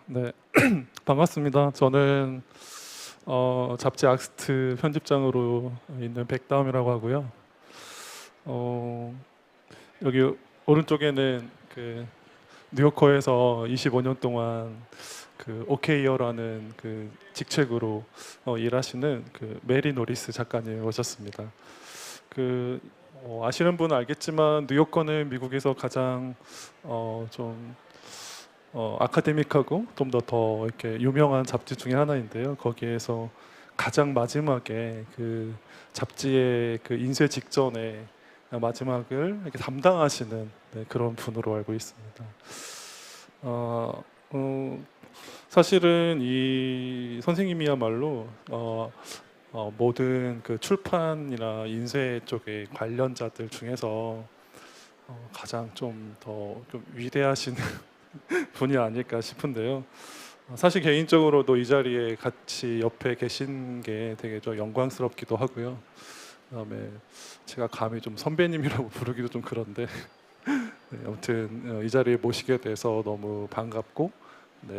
네. 반갑습니다. 저는 잡지 악스트 편집장으로 있는 백다음이라고 하고요. 여기 오른쪽에는 그 뉴요커에서 25년 동안 그 오케이어'라는 그 직책으로 일하시는 그 메리 노리스 작가님 오셨습니다. 그 아시는 분은 알겠지만 뉴요커는 미국에서 가장 좀 아카데믹하고 좀 더 이렇게 유명한 잡지 중에 하나인데요. 거기에서 가장 마지막에 그 잡지의 그 인쇄 직전에 마지막을 이렇게 담당하시는 그런 분으로 알고 있습니다. 사실은 이 선생님이야말로 모든 그 출판이나 인쇄 쪽의 관련자들 중에서 가장 좀 더 좀 위대하신 분이 아닐까 싶은데요. 사실 개인적으로도 이 자리에 같이 옆에 계신 게 되게 좀 영광스럽기도 하고요. 그다음에 제가 감히 좀 선배님이라고 부르기도 좀 그런데 네, 아무튼 이 자리에 모시게 돼서 너무 반갑고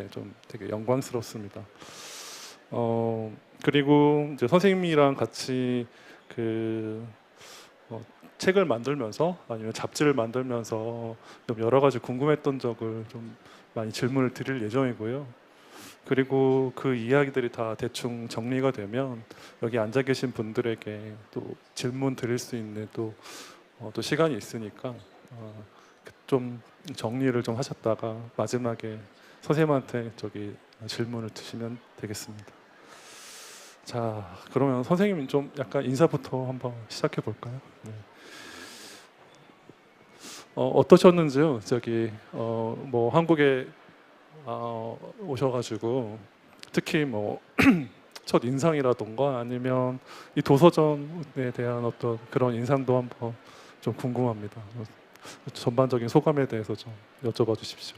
좀 되게 영광스럽습니다. 그리고 이제 선생님이랑 같이 그 책을 만들면서 아니면 잡지를 만들면서 좀 여러 가지 궁금했던 적을 좀 많이 질문을 드릴 예정이고요. 그리고 그 이야기들이 다 대충 정리가 되면 여기 앉아 계신 분들에게 또 질문 드릴 수 있는 또 시간이 있으니까 좀 정리를 좀 하셨다가 마지막에 선생님한테 저기 질문을 드시면 되겠습니다. 자, 그러면 선생님 좀 약간 인사부터 한번 시작해 볼까요? 네. 어떠셨는지요? 저기 뭐 한국에 오셔가지고 특히 뭐 첫 인상이라던가 아니면 이 도서전에 대한 어떤 그런 인상도 한번 좀 궁금합니다. 전반적인 소감에 대해서 좀 여쭤봐 주십시오.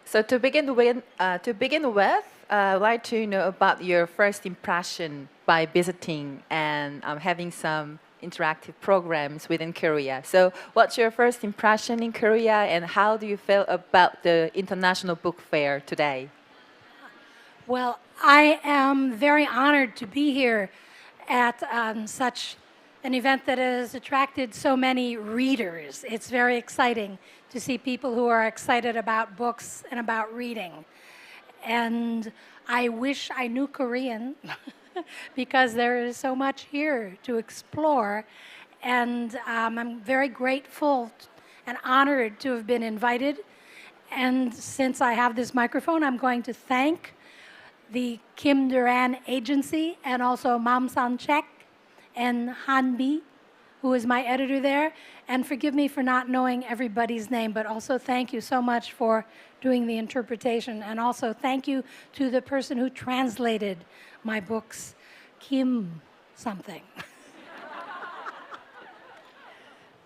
So to begin with, I'd like to know about your first impression by visiting and having some interactive programs within Korea. So what's your first impression in Korea and how do you feel about the International Book Fair today? Well, I am very honored to be here at such an event that has attracted so many readers. It's very exciting to see people who are excited about books and about reading. And I wish I knew Korean because there is so much here to explore. And I'm very grateful and honored to have been invited. And since I have this microphone, I'm going to thank the Kim Duran Agency and also Mam San-chek and Hanbi, who is my editor there. And forgive me for not knowing everybody's name, but also thank you so much for doing the interpretation. And also thank you to the person who translated my books, Kim something.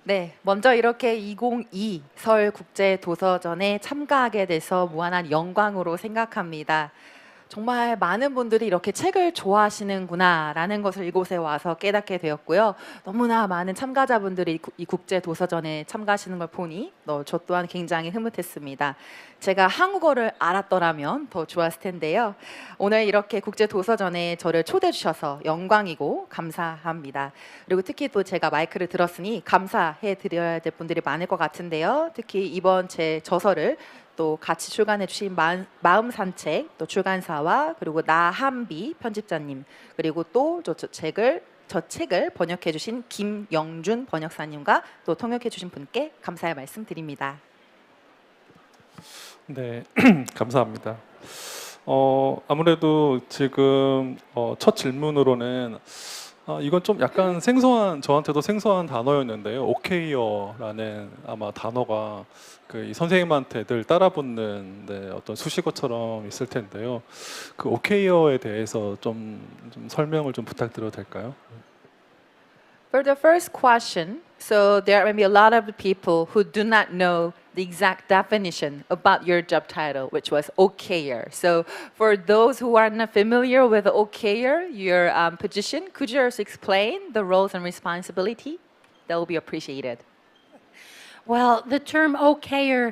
네, 먼저 이렇게 2022 서울 국제 도서전에 참가하게 돼서 무한한 영광으로 생각합니다. 정말 많은 분들이 이렇게 책을 좋아하시는구나라는 것을 이곳에 와서 깨닫게 되었고요. 너무나 많은 참가자분들이 이 국제 도서전에 참가하시는 걸 보니 저 또한 굉장히 흐뭇했습니다. 제가 한국어를 알았더라면 더 좋았을 텐데요. 오늘 이렇게 국제 도서전에 저를 초대해 주셔서 영광이고 감사합니다. 그리고 특히 또 제가 마이크를 들었으니 감사해 드려야 될 분들이 많을 것 같은데요. 특히 이번 제 저서를 또 같이 출간해 주신 마음 산책 또 출간사와 그리고 나한비 편집자님 그리고 또 저 책을 번역해 주신 김영준 번역사님과 또 통역해 주신 분께 감사의 말씀 드립니다. 네, 감사합니다. 아무래도 지금 첫 질문으로는 이건 좀 약간 저한테도 생소한 단어였는데요. 오케이어'라는 아마 단어가 이 선생님한테 늘 따라붙는 어떤 수식어처럼 있을 텐데요. 그 오케이어'에 대해서 좀 설명을 좀 부탁드려도 될까요? For the first question, so there may be a lot of people who do not know the exact definition about your job title, which was Okeyer. So for those who are not familiar with Okeyer, your position, could you just explain the roles and responsibility? That will be appreciated. Well, the term okayer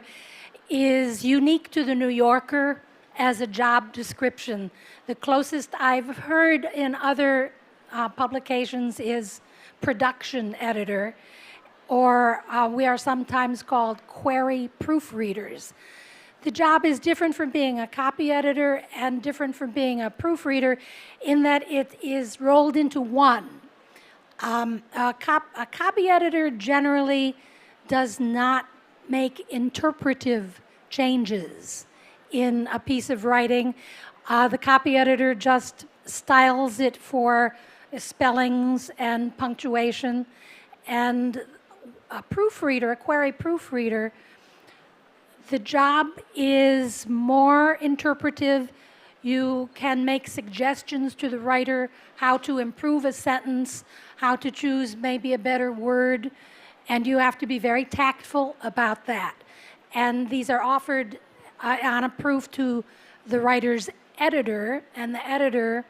is unique to the New Yorker as a job description. The closest I've heard in other publications is production editor, or we are sometimes called query proofreaders. The job is different from being a copy editor and different from being a proofreader in that it is rolled into one. A copy editor generally does not make interpretive changes in a piece of writing. The copy editor just styles it for spellings and punctuation. And a proofreader, a query proofreader, the job is more interpretive. You can make suggestions to the writer how to improve a sentence, how to choose maybe a better word, and you have to be very tactful about that. And these are offered on a proof to the writer's editor, and the editor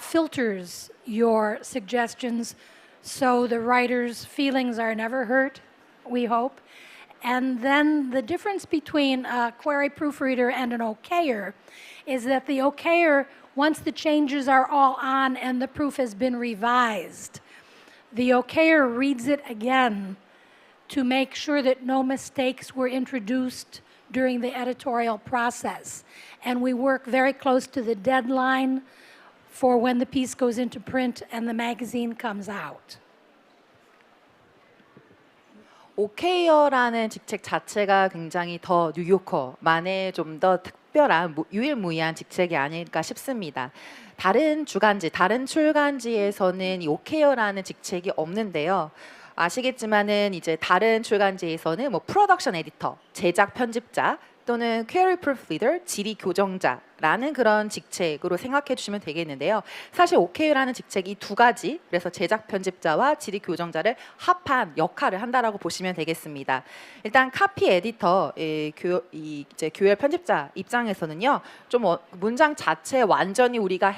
filters your suggestions so the writer's feelings are never hurt, we hope. And then the difference between a query proofreader and an okayer is that the okayer, once the changes are all on and the proof has been revised, the okayer reads it again to make sure that no mistakes were introduced during the editorial process. And we work very close to the deadline for when the piece goes into print and the magazine comes out. 오케이어라는 직책 자체가 굉장히 더 뉴요커만의 좀 더 특별한 유일무이한 직책이 아닐까 싶습니다. 다른 주간지, 다른 출간지에서는 이 오케이어라는 직책이 없는데요. 아시겠지만은 이제 다른 출간지에서는 뭐 프로덕션 에디터, 제작 편집자 또는 퀘리 프루프리더, 지리 교정자라는 그런 직책으로 생각해 주시면 되겠는데요. 사실 오케이어라는 직책이 두 가지, 그래서 제작 편집자와 지리 교정자를 합한 역할을 한다라고 보시면 되겠습니다. 일단 카피 에디터, 이제 교열 편집자 입장에서는요, 좀 문장 자체 완전히 우리가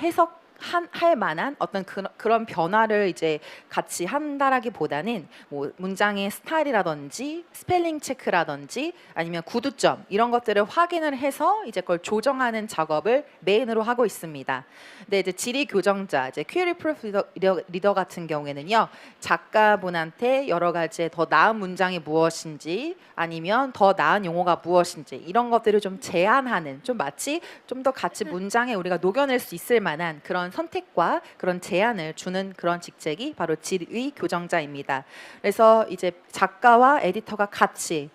할 만한 어떤 그런 변화를 이제 같이 한다라기보다는 뭐 문장의 스타일이라든지 스펠링 체크라든지 아니면 구두점 이런 것들을 확인을 해서 이제 그걸 조정하는 작업을 메인으로 하고 있습니다. 근데 이제 지리 교정자, 이제 퀘리 프루프 리더 같은 경우에는요, 작가분한테 여러 가지 더 나은 문장이 무엇인지 아니면 더 나은 용어가 무엇인지 이런 것들을 좀 제안하는, 좀 마치 좀 더 같이 문장에 우리가 녹여낼 수 있을 만한 그런 선택과 그런 제안을 주는 그런 직책이 바로 지리 교정자입니다. 그래서 이제 작가와 에디터가 같이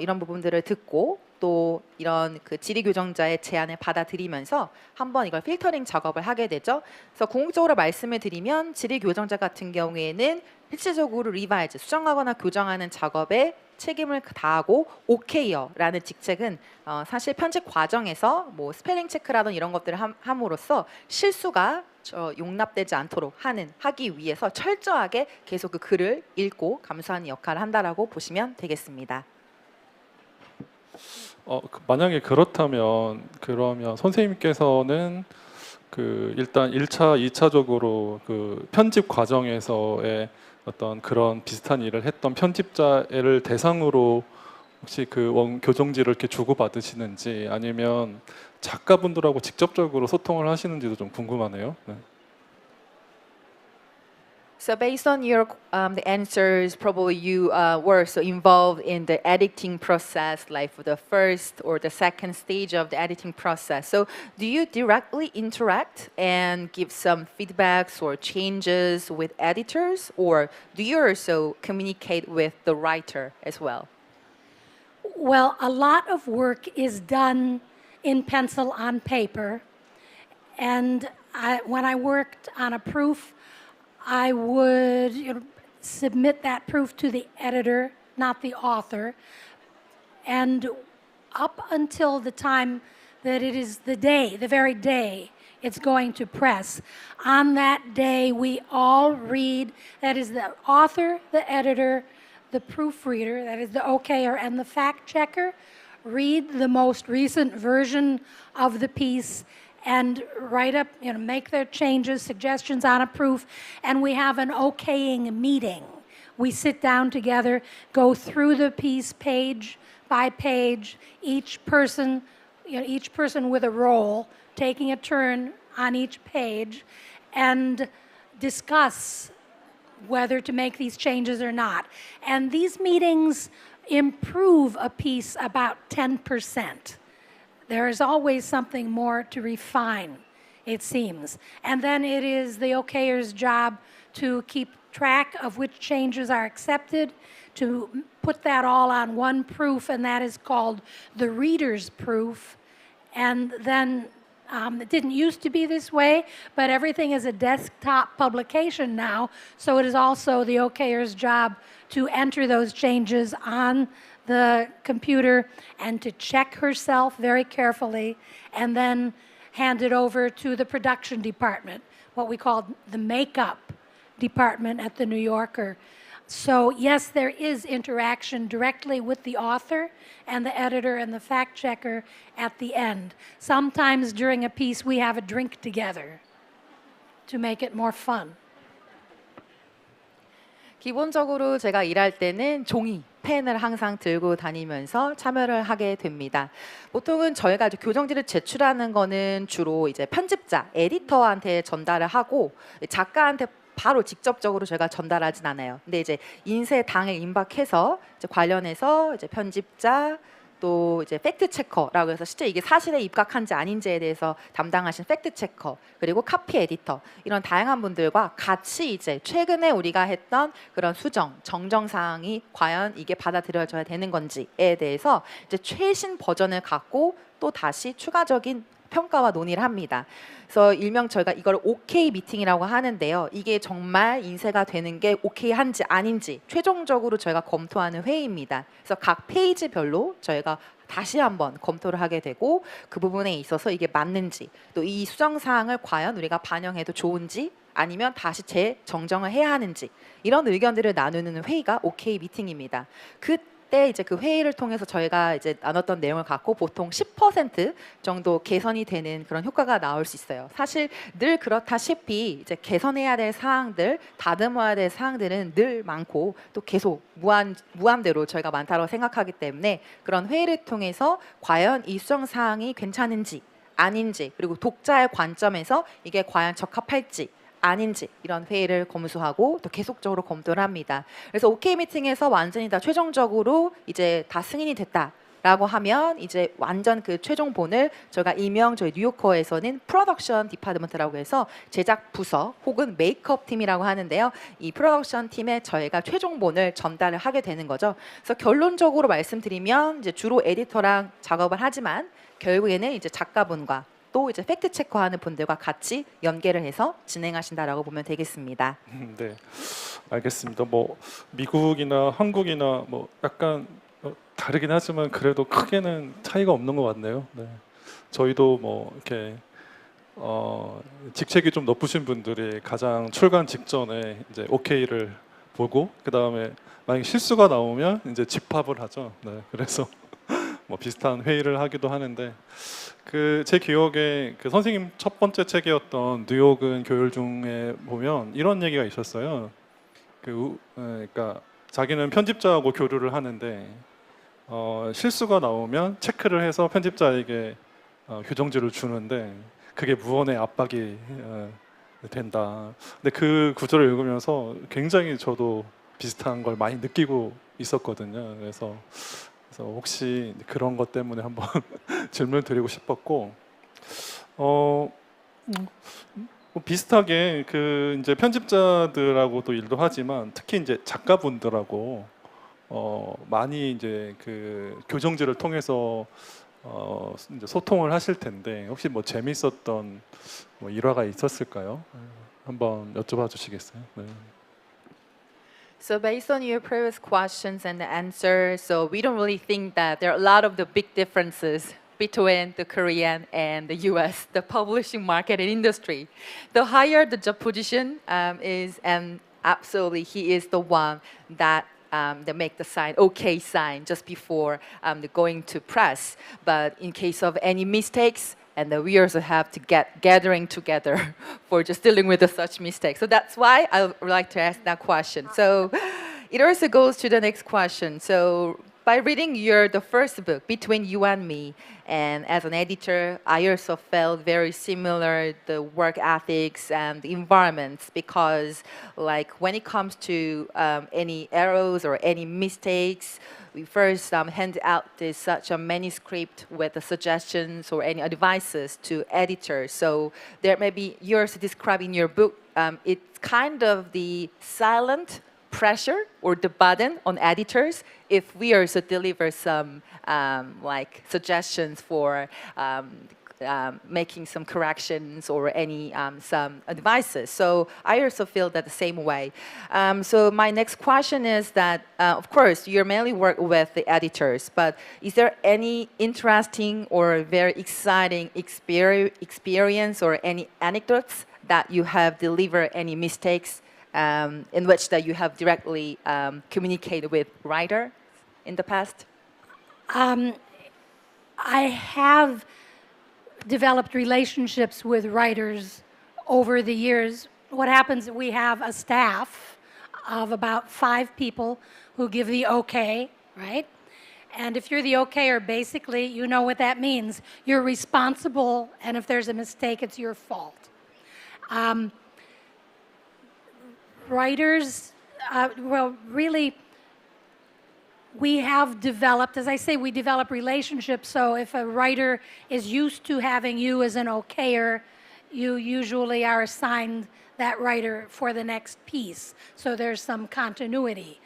이런 부분들을 듣고 또 이런 그 지리 교정자의 제안을 받아들이면서 한번 이걸 필터링 작업을 하게 되죠. 그래서 궁극적으로 말씀을 드리면 지리 교정자 같은 경우에는 실질적으로 리바이즈, 수정하거나 교정하는 작업에 책임을 다하고 오케이어라는 직책은 사실 편집 과정에서 뭐 스펠링 체크라든 이런 것들을 함으로써 실수가 용납되지 않도록 하기 위해서 철저하게 계속 그 글을 읽고 감수하는 역할을 한다라고 보시면 되겠습니다. 만약에 그렇다면 그러면 선생님께서는 그 일단 1차, 2차적으로 그 편집 과정에서의 어떤 그런 비슷한 일을 했던 편집자를 대상으로 혹시 그 교정지를 이렇게 주고 받으시는지 아니면 작가분들하고 직접적으로 소통을 하시는지도 좀 궁금하네요. 네. So based on your the answers, probably you were so involved in the editing process, like for the first or the second stage of the editing process. So do you directly interact and give some feedbacks or changes with editors, or do you also communicate with the writer as well? Well, a lot of work is done in pencil on paper, and when I worked on a proof, I would submit that proof to the editor, not the author. And up until the time that it is the very day it's going to press, on that day we all read, that is the author, the editor, the proofreader, that is the okayer, and the fact checker, read the most recent version of the piece and write up, make their changes, suggestions on a proof, and we have an okaying meeting We sit down together, go through the piece page by page, each person with a role, taking a turn on each page, and discuss whether to make these changes or not. And these meetings improve a piece about 10%. There is always something more to refine, it seems. And then it is the okayer's job to keep track of which changes are accepted, to put that all on one proof, and that is called the reader's proof. And then it didn't used to be this way, but everything is a desktop publication now, so it is also the okayer's job to enter those changes on the computer and to check herself very carefully, and then hand it over to the production department, what we call the makeup department at the New Yorker. So yes, there is interaction directly with the author and the editor and the fact checker at the end. Sometimes during a piece we have a drink together to make it more fun. 기본적으로 제가 일할 때는 종이, 펜을 항상 들고 다니면서 참여를 하게 됩니다. 보통은 저희가 이제 교정지를 제출하는 거는 주로 이제 편집자, 에디터한테 전달을 하고 작가한테 바로 직접적으로 제가 전달하진 않아요. 근데 이제 인쇄 당일 임박해서 이제 관련해서 이제 편집자 또 이제 팩트 체커라고 해서 실제 이게 사실에 입각한지 아닌지에 대해서 담당하신 팩트 체커 그리고 카피 에디터 이런 다양한 분들과 같이 이제 최근에 우리가 했던 그런 수정, 정정 사항이 과연 이게 받아들여져야 되는 건지에 대해서 이제 최신 버전을 갖고 또 다시 추가적인 평가와 논의를 합니다. 그래서 일명 저희가 이걸 오케이 미팅이라고 하는데요. 이게 정말 인쇄가 되는 게 오케이한지 아닌지 최종적으로 저희가 검토하는 회의입니다. 그래서 각 페이지별로 저희가 다시 한번 검토를 하게 되고 그 부분에 있어서 이게 맞는지 또 이 수정 사항을 과연 우리가 반영해도 좋은지 아니면 다시 재정정을 해야 하는지 이런 의견들을 나누는 회의가 오케이 미팅입니다. 그때 이제 그 회의를 통해서 저희가 이제 나눴던 내용을 갖고 보통 10% 정도 개선이 되는 그런 효과가 나올 수 있어요. 사실 늘 그렇다시피 이제 개선해야 될 사항들, 다듬어야 될 사항들은 늘 많고 또 계속 무한대로 저희가 많다고 생각하기 때문에 그런 회의를 통해서 과연 이 수정 사항이 괜찮은지 아닌지 그리고 독자의 관점에서 이게 과연 적합할지 아닌지 이런 회의를 검수하고 또 계속적으로 검토를 합니다. 그래서 오케이 미팅에서 완전히 다 최종적으로 이제 다 승인이 됐다라고 하면 이제 완전 그 최종본을 저희가 일명 저희 뉴요커에서는 프로덕션 디파트먼트라고 해서 제작 부서 혹은 메이크업 팀이라고 하는데요. 이 프로덕션 팀에 저희가 최종본을 전달을 하게 되는 거죠. 그래서 결론적으로 말씀드리면 이제 주로 에디터랑 작업을 하지만 결국에는 이제 작가분과 또 이제 팩트 체크하는 분들과 같이 연계를 해서 진행하신다라고 보면 되겠습니다. 네, 알겠습니다. 뭐 미국이나 한국이나 뭐 약간 다르긴 하지만 그래도 크게는 차이가 없는 것 같네요. 네. 저희도 뭐 이렇게 직책이 좀 높으신 분들이 가장 출간 직전에 이제 오케이를 보고 그 다음에 만약 실수가 나오면 이제 집합을 하죠. 네, 그래서 뭐 비슷한 회의를 하기도 하는데. 그 제 기억에 그 선생님 첫 번째 책이었던 뉴욕은 교열 중에 보면 이런 얘기가 있었어요. 그러니까 자기는 편집자하고 교류를 하는데 실수가 나오면 체크를 해서 편집자에게 교정지를 주는데 그게 무언의 압박이 된다. 근데 그 구절을 읽으면서 굉장히 저도 비슷한 걸 많이 느끼고 있었거든요. 그래서 혹시 그런 것 때문에 한번 질문 드리고 싶었고 뭐 비슷하게 그 이제 편집자들하고도 일도 하지만 특히 이제 작가분들하고 많이 이제 그 교정지를 통해서 이제 소통을 하실 텐데 혹시 뭐 재밌었던 뭐 일화가 있었을까요? 한번 여쭤봐 주시겠어요? 네. So based on your previous questions and the answers, so we don't really think that there are a lot of the big differences between the Korean and the US, the publishing market and industry. The higher the job position is, and absolutely he is the one that they make the sign, okay sign, just before going to press. But in case of any mistakes, and then we also have to get gathering together for just dealing with such mistakes. So that's why I would like to ask that question. So it also goes to the next question. So by reading the first book, Between You and Me, and as an editor, I also felt very similar the work ethics and the environments, because like when it comes to any errors or any mistakes, we first hand out such a manuscript with the suggestions or any advices to editors. So there may be yours described in your book. It's kind of the silent pressure or the burden on editors if we also deliver some like suggestions for making some corrections or any some advices. So I also feel that the same way. So my next question is that, of course, you mainly work with the editors, but is there any interesting or very exciting experience or any anecdotes that you have delivered any mistakes in which that you have directly communicated with writer in the past? I have developed relationships with writers over the years. What happens is we have a staff of about 5 people who give the okay, right? And if you're the okayer, basically, you know what that means. You're responsible, and if there's a mistake, it's your fault. Writers, well, really, we have developed, as I say, we develop relationships. So if a writer is used to having you as an okayer, you usually are assigned that writer for the next piece. So there's some continuity.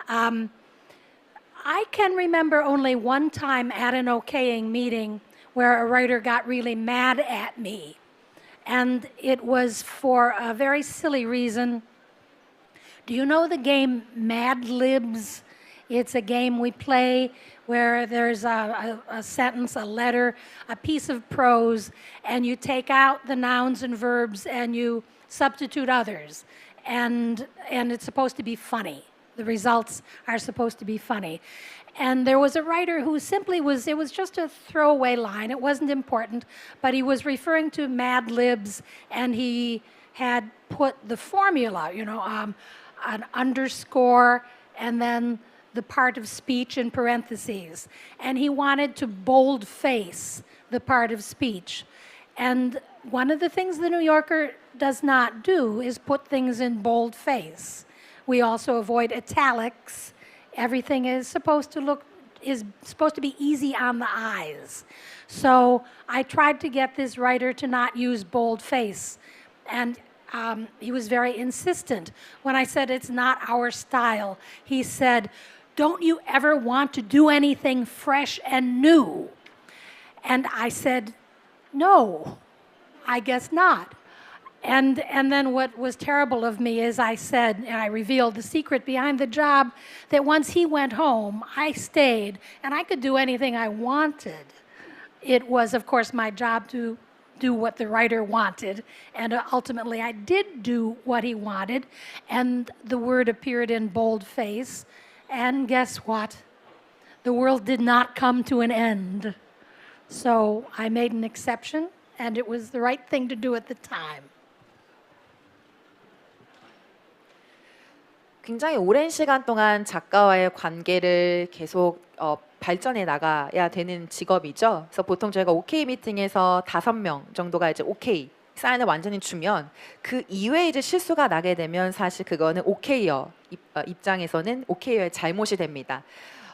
I can remember only one time at an okaying meeting where a writer got really mad at me. And it was for a very silly reason. Do you know the game Mad Libs? It's a game we play where there's a sentence, a letter, a piece of prose, and you take out the nouns and verbs and you substitute others. And it's supposed to be funny. The results are supposed to be funny. And there was a writer who simply it was just a throwaway line. It wasn't important, but he was referring to Mad Libs, and he had put the formula, you know, an underscore, and then the part of speech in parentheses. And he wanted to boldface the part of speech. And one of the things the New Yorker does not do is put things in boldface. We also avoid italics. Everything is supposed to be easy on the eyes. So I tried to get this writer to not use boldface. And he was very insistent. When I said it's not our style, he said, "Don't you ever want to do anything fresh and new?" And I said, "No, I guess not." And then what was terrible of me is I said, and I revealed the secret behind the job, that once he went home, I stayed, and I could do anything I wanted. It was, of course, my job to do what the writer wanted, and ultimately I did do what he wanted, and the word appeared in boldface, and guess what? The world did not come to an end. So I made an exception, and it was the right thing to do at the time. 굉장히 오랜 시간 동안 작가와의 관계를 계속 발전해 나가야 되는 직업이죠. 그래서 보통 저희가 오케이 미팅에서 5명 정도가 이제 오케이 사인을 완전히 주면 그 이외에 이제 실수가 나게 되면 사실 그거는 오케이어 입장에서는 오케이어의 잘못이 됩니다.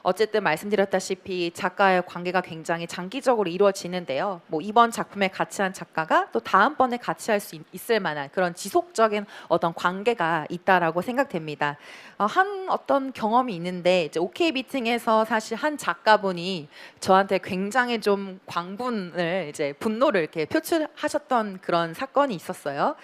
어쨌든 말씀드렸다시피 작가의 관계가 굉장히 장기적으로 이루어지는데요. 뭐 이번 작품에 같이 한 작가가 또 다음번에 같이 할 수 있을 만한 그런 지속적인 어떤 관계가 있다라고 생각됩니다. 한 어떤 경험이 있는데 이제 오케이 미팅에서 사실 한 작가분이 저한테 굉장히 좀 분노를 이렇게 표출하셨던 그런 사건이 있었어요.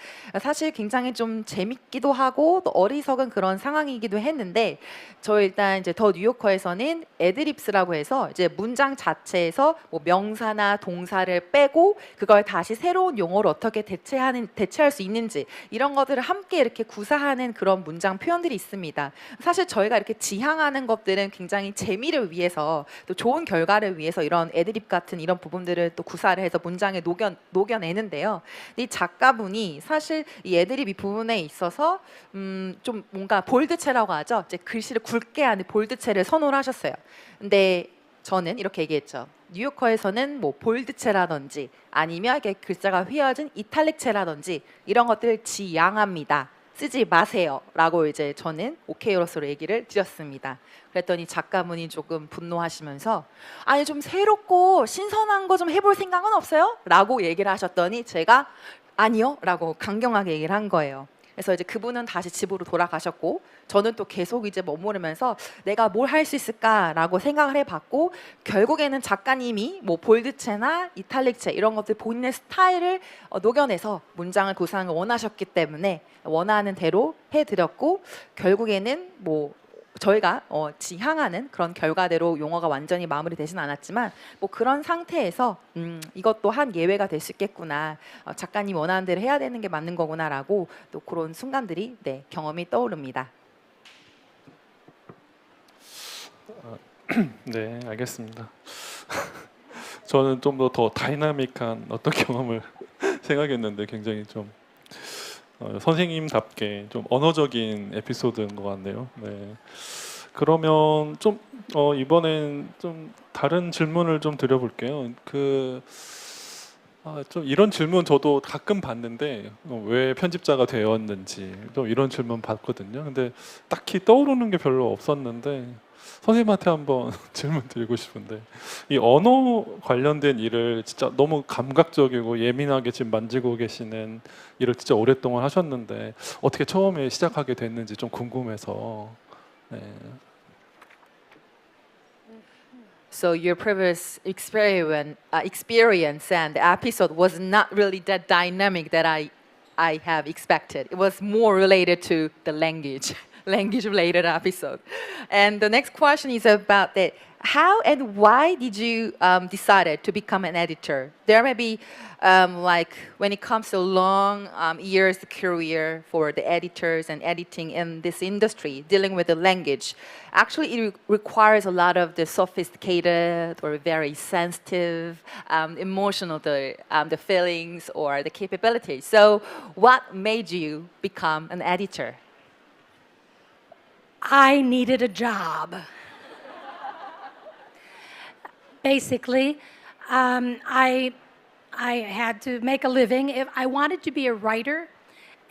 사실 굉장히 좀 재밌기도 하고 또 어리석은 그런 상황이기도 했는데 저 일단 이제 더 뉴요커에서는 거는 애드립스라고 해서 이제 문장 자체에서 뭐 명사나 동사를 빼고 그걸 다시 새로운 용어로 어떻게 대체할 수 있는지 이런 것들을 함께 이렇게 구사하는 그런 문장 표현들이 있습니다. 사실 저희가 이렇게 지향하는 것들은 굉장히 재미를 위해서 또 좋은 결과를 위해서 이런 애드립 같은 이런 부분들을 또 구사를 해서 문장에 녹여내는데요. 이 작가분이 사실 이 애드립 이 부분에 있어서 좀 뭔가 볼드체라고 하죠. 이제 글씨를 굵게 하는 볼드체를 선호를 하셨어요. 근데 저는 이렇게 얘기했죠. 뉴요커에서는 뭐 볼드체라든지 아니면 이렇게 글자가 휘어진 이탈릭체라든지 이런 것들을 지양합니다. 쓰지 마세요. 라고 이제 저는 오케이어로서로 얘기를 드렸습니다. 그랬더니 작가분이 조금 분노하시면서 아니 좀 새롭고 신선한 거 좀 해볼 생각은 없어요? 라고 얘기를 하셨더니 제가 아니요. 라고 강경하게 얘기를 한 거예요. 그래서 이제 그분은 다시 집으로 돌아가셨고 저는 또 계속 이제 머무르면서 내가 뭘 할 수 있을까라고 생각을 해봤고 결국에는 작가님이 뭐 볼드체나 이탈릭체 이런 것들 본인의 스타일을 녹여내서 문장을 구사하는 걸 원하셨기 때문에 원하는 대로 해드렸고 결국에는 뭐 저희가 지향하는 그런 결과대로 용어가 완전히 마무리되진 않았지만 뭐 그런 상태에서 이것도 한 예외가 될 수 있겠구나. 작가님 원하는 대로 해야 되는 게 맞는 거구나라고 또 그런 순간들이 경험이 떠오릅니다. 네, 알겠습니다. 저는 좀 더 다이나믹한 어떤 경험을 생각했는데 굉장히 좀 선생님답게 좀 언어적인 에피소드인 것 같네요. 네. 그러면 좀 이번엔 좀 다른 질문을 좀 드려볼게요. 좀 이런 질문 저도 가끔 받는데 왜 편집자가 되었는지 좀 이런 질문 받거든요. 근데 딱히 떠오르는 게 별로 없었는데 선생님한테 한번 질문 드리고 싶은데 이 언어 관련된 일을 진짜 너무 감각적이고 예민하게 지금 만지고 계시는 일을 진짜 오랫동안 하셨는데 어떻게 처음에 시작하게 됐는지 좀 궁금해서. 네. So your previous experience and the episode was not really that dynamic that I have expected. It was more related to the language related episode. And the next question is about that. How and why did you decided to become an editor? There may be like when it comes to long years career for the editors and editing in this industry, dealing with the language, actually it requires a lot of the sophisticated or very sensitive, emotional the feelings or the capabilities. So, what made you become an editor? I needed a job. Basically, I had to make a living. If I wanted to be a writer,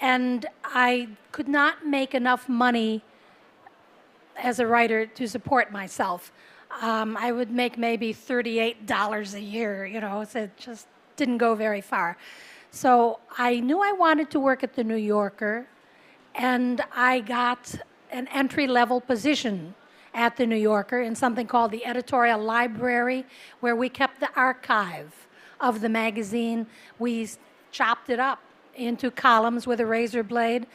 and I could not make enough money as a writer to support myself. I would make maybe $38 a year, you know, so it just didn't go very far. So I knew I wanted to work at the New Yorker, and I got an entry-level position at the New Yorker in something called the Editorial Library, where we kept the archive of the magazine. We chopped it up into columns with a razor blade,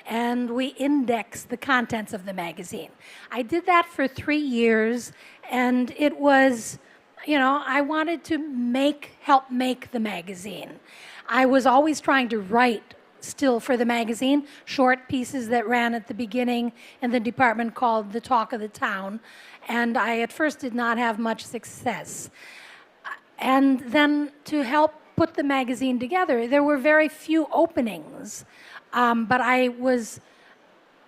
and we indexed the contents of the magazine. I did that for 3 years, and it was, you know, I wanted to help make the magazine. I was always trying to write still for the magazine, short pieces that ran at the beginning in the department called The Talk of the Town. And I at first did not have much success. And then to help put the magazine together, there were very few openings. But I was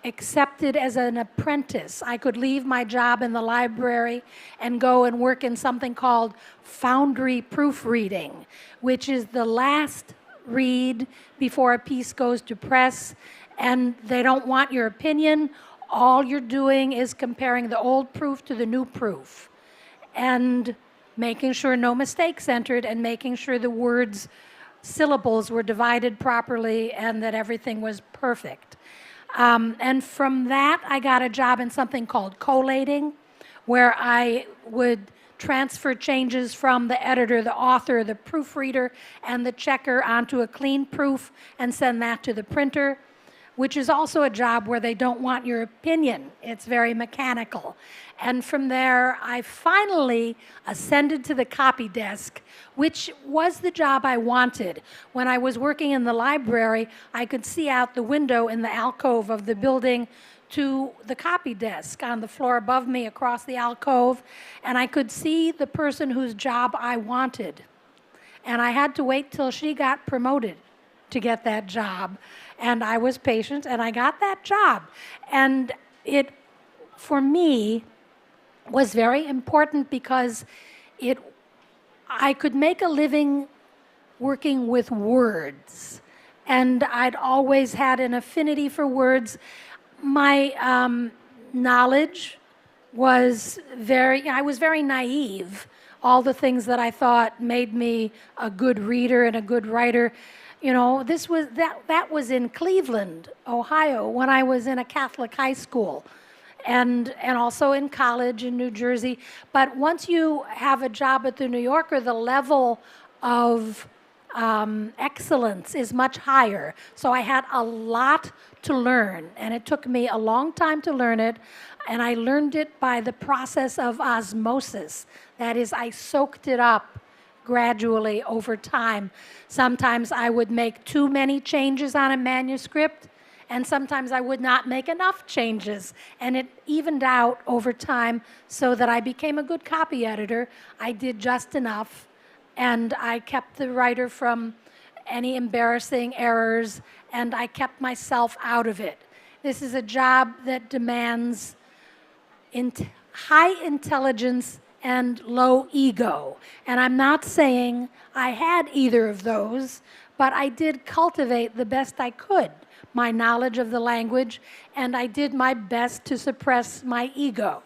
accepted as an apprentice. I could leave my job in the library and go and work in something called foundry proofreading, which is the last read before a piece goes to press, and they don't want your opinion. All you're doing is comparing the old proof to the new proof and making sure no mistakes entered and making sure the words, syllables were divided properly and that everything was perfect. And from that, I got a job in something called Collating, where I would transfer changes from the editor, the author, the proofreader, and the checker onto a clean proof and send that to the printer. which is also a job where they don't want your opinion. It's very mechanical. And from there, I finally ascended to the copy desk, which was the job I wanted. When I was working in the library, I could see out the window in the alcove of the building to the copy desk on the floor above me across the alcove, and I could see the person whose job I wanted. And I had to wait till she got promoted to get that job. And I was patient, and I got that job. And it, for me, was very important because I could make a living working with words. And I'd always had an affinity for words. My knowledge was I was very naive. All the things that I thought made me a good reader and a good writer, that was in Cleveland, Ohio, when I was in a Catholic high school, and also in college in New Jersey. But once you have a job at the New Yorker, the level of excellence is much higher. So I had a lot to learn, and it took me a long time to learn it. And I learned it by the process of osmosis. That is, I soaked it up gradually over time. Sometimes I would make too many changes on a manuscript, and sometimes I would not make enough changes. And it evened out over time so that I became a good copy editor. I did just enough, and I kept the writer from any embarrassing errors, and I kept myself out of it. This is a job that demands high intelligence and low ego. And I'm not saying I had either of those, but I did cultivate the best I could my knowledge of the language, and I did my best to suppress my ego.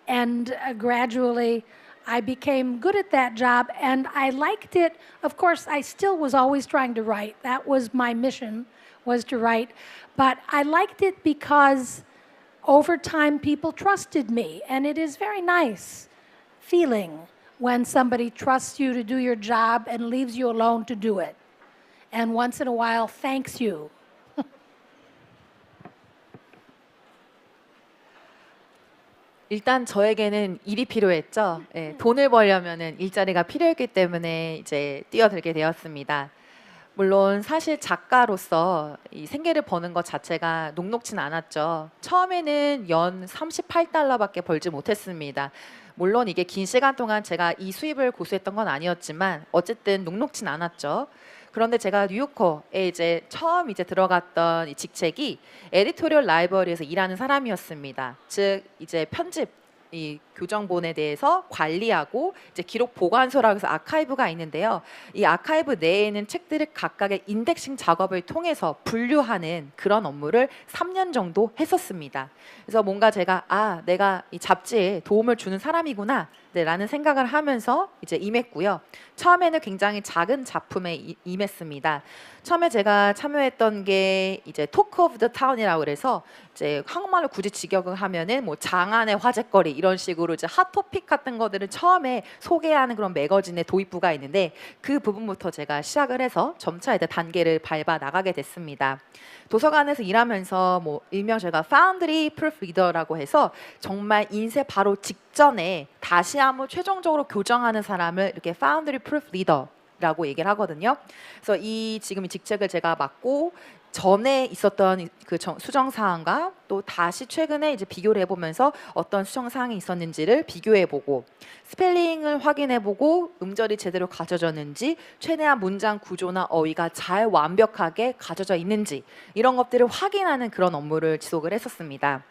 And gradually, I became good at that job, and I liked it. Of course, I still was always trying to write. That was my mission, was to write. But I liked it because over time, people trusted me, and it is very nice feeling when somebody trusts you to do your job and leaves you alone to do it, and once in a while thanks you. 일단 저에게는 일이 필요했죠. 예, 돈을 벌려면은 일자리가 필요했기 때문에 이제 뛰어들게 되었습니다. 물론 사실 작가로서 이 생계를 버는 것 자체가 녹록진 않았죠. 처음에는 연 38달러밖에 벌지 못했습니다. 물론 이게 긴 시간 동안 제가 이 수입을 고수했던 건 아니었지만 어쨌든 녹록진 않았죠. 그런데 제가 뉴요커에 이제 처음 들어갔던 이 직책이 에디토리얼 라이브러리에서 일하는 사람이었습니다. 즉 이제 편집 이 교정본에 대해서 관리하고 이제 기록 보관소라고 해서 아카이브가 있는데요. 이 아카이브 내에는 책들을 각각의 인덱싱 작업을 통해서 분류하는 그런 업무를 3년 정도 했었습니다. 그래서 뭔가 제가 내가 이 잡지에 도움을 주는 사람이구나 라는 생각을 하면서 이제 임했고요. 처음에는 굉장히 작은 작품에 임했습니다. 처음에 제가 참여했던 게 이제 토크 오브 더 타운이라고 그래서 이제 한국말로 굳이 직역을 하면은 뭐 장안의 화제거리 이런 식으로 이제 핫토픽 같은 것들을 처음에 소개하는 그런 매거진의 도입부가 있는데 그 부분부터 제가 시작을 해서 점차 이제 단계를 밟아 나가게 됐습니다. 도서관에서 일하면서 뭐 일명 제가 파운드리 프루프 리더라고 해서 정말 인쇄 바로 직전에 다시 한번 최종적으로 교정하는 사람을 이렇게 파운드리 프루프 리더라고 얘기를 하거든요. 그래서 지금 이 직책을 제가 맡고 전에 있었던 그 수정 사항과 또 다시 최근에 이제 비교를 해보면서 어떤 수정 사항이 있었는지를 비교해보고 스펠링을 확인해보고 음절이 제대로 갖춰졌는지 최대한 문장 구조나 어휘가 잘 완벽하게 갖춰져 있는지 이런 것들을 확인하는 그런 업무를 지속을 했었습니다.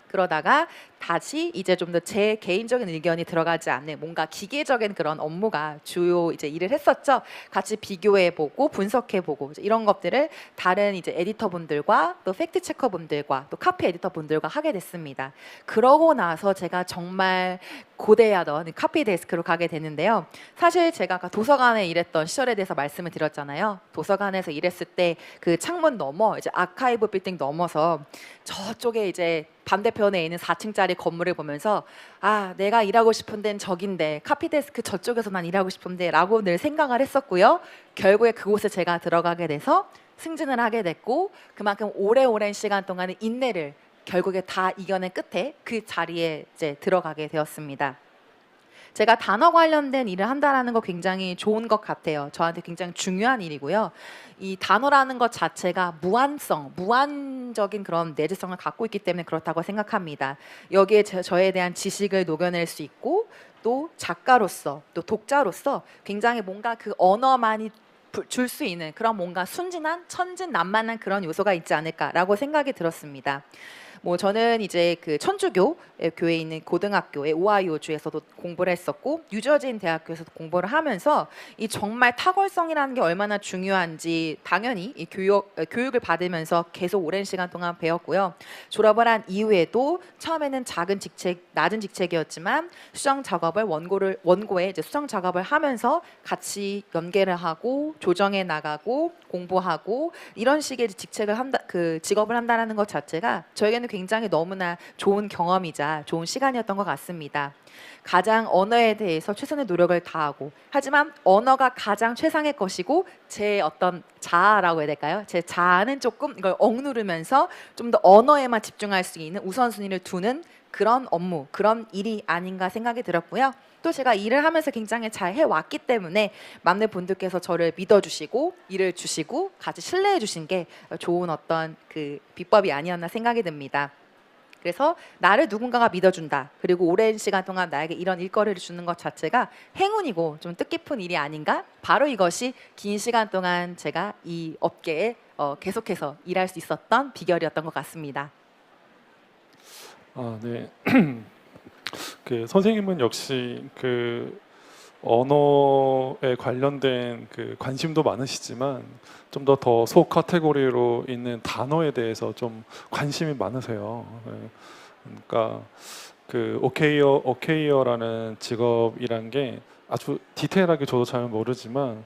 그러다가 다시 이제 좀 더 제 개인적인 의견이 들어가지 않는 뭔가 기계적인 그런 업무가 주요 이제 일을 했었죠. 같이 비교해보고 분석해보고 이런 것들을 다른 이제 에디터분들과 또 팩트 체커분들과 또 카피 에디터분들과 하게 됐습니다. 그러고 나서 제가 정말 고대하던 카피 데스크로 가게 됐는데요. 사실 제가 아까 도서관에 일했던 시절에 대해서 말씀을 드렸잖아요. 도서관에서 일했을 때 그 창문 너머 이제 아카이브 빌딩 넘어서 저쪽에 이제 반대편에 있는 4층짜리 건물을 보면서 내가 일하고 싶은 데는 저긴데 카피데스크 저쪽에서 난 일하고 싶은데 라고 늘 생각을 했었고요. 결국에 그곳에 제가 들어가게 돼서 승진을 하게 됐고 그만큼 오랜 시간 동안의 인내를 결국에 다 이겨낸 끝에 그 자리에 이제 들어가게 되었습니다. 제가 단어 관련된 일을 한다라는 거 굉장히 좋은 것 같아요. 저한테 굉장히 중요한 일이고요. 이 단어라는 것 자체가 무한적인 그런 내재성을 갖고 있기 때문에 그렇다고 생각합니다. 여기에 저에 대한 지식을 녹여낼 수 있고 또 작가로서 또 독자로서 굉장히 뭔가 그 언어만이 줄 수 있는 그런 뭔가 순진한 천진난만한 그런 요소가 있지 않을까라고 생각이 들었습니다. 뭐 저는 이제 그 천주교 교회에 있는 고등학교의 오하이오주에서도 공부를 했었고 뉴저지인 대학교에서도 공부를 하면서 이 정말 탁월성이라는 게 얼마나 중요한지 당연히 이 교육을 받으면서 계속 오랜 시간 동안 배웠고요. 졸업을 한 이후에도 처음에는 낮은 직책이었지만 수정 작업을 원고에 이제 수정 작업을 하면서 같이 연계를 하고 조정해 나가고 공부하고 이런 식의 직업을 한다라는 것 자체가 저에게는 굉장히 너무나 좋은 경험이자 좋은 시간이었던 것 같습니다. 가장 언어에 대해서 최선의 노력을 다하고 하지만 언어가 가장 최상의 것이고 제 어떤 자아라고 해야 될까요? 제 자아는 조금 이걸 억누르면서 좀 더 언어에만 집중할 수 있는 우선순위를 두는 그런 업무, 그런 일이 아닌가 생각이 들었고요. 또 제가 일을 하면서 굉장히 잘 해왔기 때문에 많은 분들께서 저를 믿어주시고 일을 주시고 같이 신뢰해 주신 게 좋은 어떤 그 비법이 아니었나 생각이 듭니다. 그래서 나를 누군가가 믿어준다. 그리고 오랜 시간 동안 나에게 이런 일거리를 주는 것 자체가 행운이고 좀 뜻깊은 일이 아닌가? 바로 이것이 긴 시간 동안 제가 이 업계에 계속해서 일할 수 있었던 비결이었던 것 같습니다. 네. 그 선생님은 역시 그 언어에 관련된 그 관심도 많으시지만 좀 더 소 카테고리로 있는 단어에 대해서 좀 관심이 많으세요. 그러니까 그 오케이어라는 직업이란 게 아주 디테일하게 저도 잘 모르지만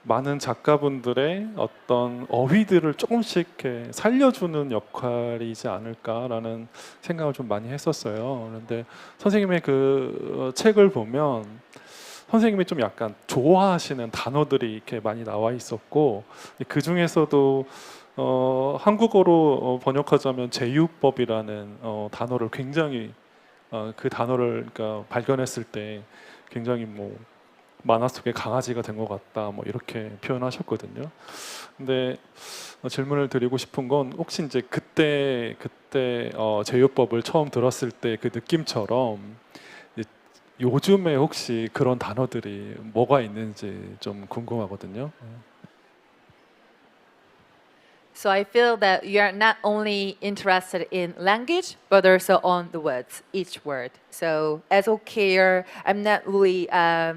많은 작가분들의 어떤 어휘들을 조금씩 이렇게 살려주는 역할이지 않을까라는 생각을 좀 많이 했었어요. 그런데 선생님의 그 책을 보면 선생님이 좀 약간 좋아하시는 단어들이 이렇게 많이 나와 있었고 그 중에서도 한국어로 번역하자면 제유법이라는 단어를 굉장히 그 단어를 그러니까 발견했을 때 굉장히 뭐 만화 속의 강아지가 된 것 같다 뭐 이렇게 표현하셨거든요. 근데 질문을 드리고 싶은 건 혹시 이제 그때 제유법을 처음 들었을 때 그 느낌처럼 요즘에 혹시 그런 단어들이 뭐가 있는지 좀 궁금하거든요. So I feel that you are not only interested in language, but also on the words, each word. So as OKR, I'm not really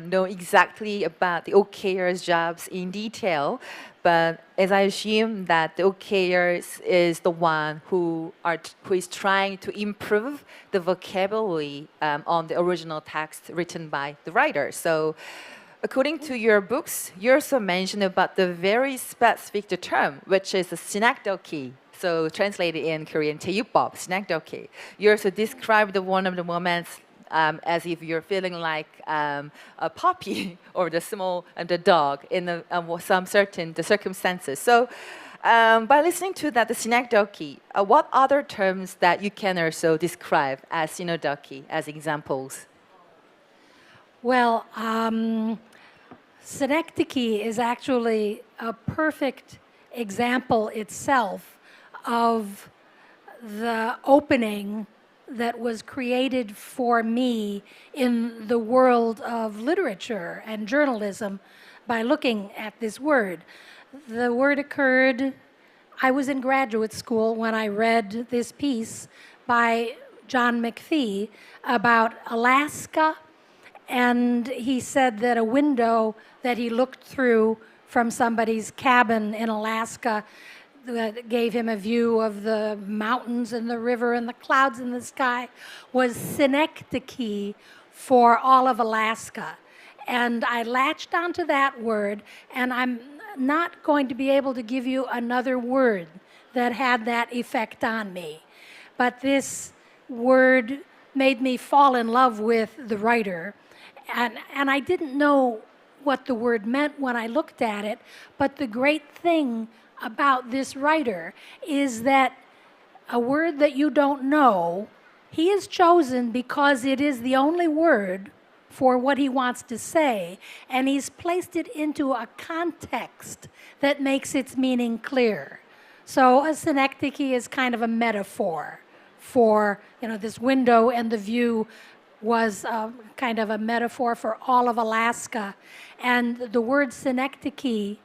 know exactly about the OKR's jobs in detail, but as I assume that the OKR is the one who is trying to improve the vocabulary on the original text written by the writer. So according to your books, you also mentioned about the very specific term, which is synecdoche. So translated in Korean, 제유법, synecdoche. You also described one of the moments as if you're feeling like a puppy or the dog in some certain circumstances. So by listening to that, the synecdoche, what other terms that you can also describe as synecdoche as examples? Well, synecdoche is actually a perfect example itself of the opening that was created for me in the world of literature and journalism by looking at this word. The word occurred, I was in graduate school when I read this piece by John McPhee about Alaska. And he said that a window that he looked through from somebody's cabin in Alaska that gave him a view of the mountains and the river and the clouds in the sky was synecdoche for all of Alaska. And I latched onto that word, and I'm not going to be able to give you another word that had that effect on me. But this word made me fall in love with the writer. And I didn't know what the word meant when I looked at it, but the great thing about this writer is that a word that you don't know, he has chosen because it is the only word for what he wants to say, and he's placed it into a context that makes its meaning clear. So a synecdoche is kind of a metaphor for, this window, and the view was kind of a metaphor for all of Alaska. And the word synecdoche,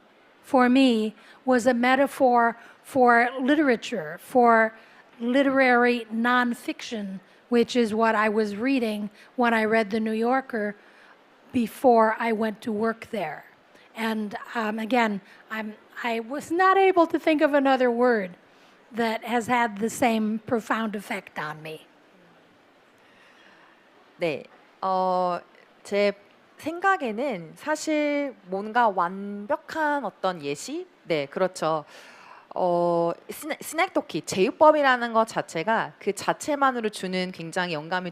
for me, was a metaphor for literature, for literary nonfiction, which is what I was reading when I read The New Yorker before I went to work there. And again, I was not able to think of another word that has had the same profound effect on me. 네, 제 생각에는 사실 뭔가 완벽한 어떤 예시, 네, 그렇죠. 스낵도키 제휴법이라는 것 자체가 그 자체만으로 주는 굉장히 영감이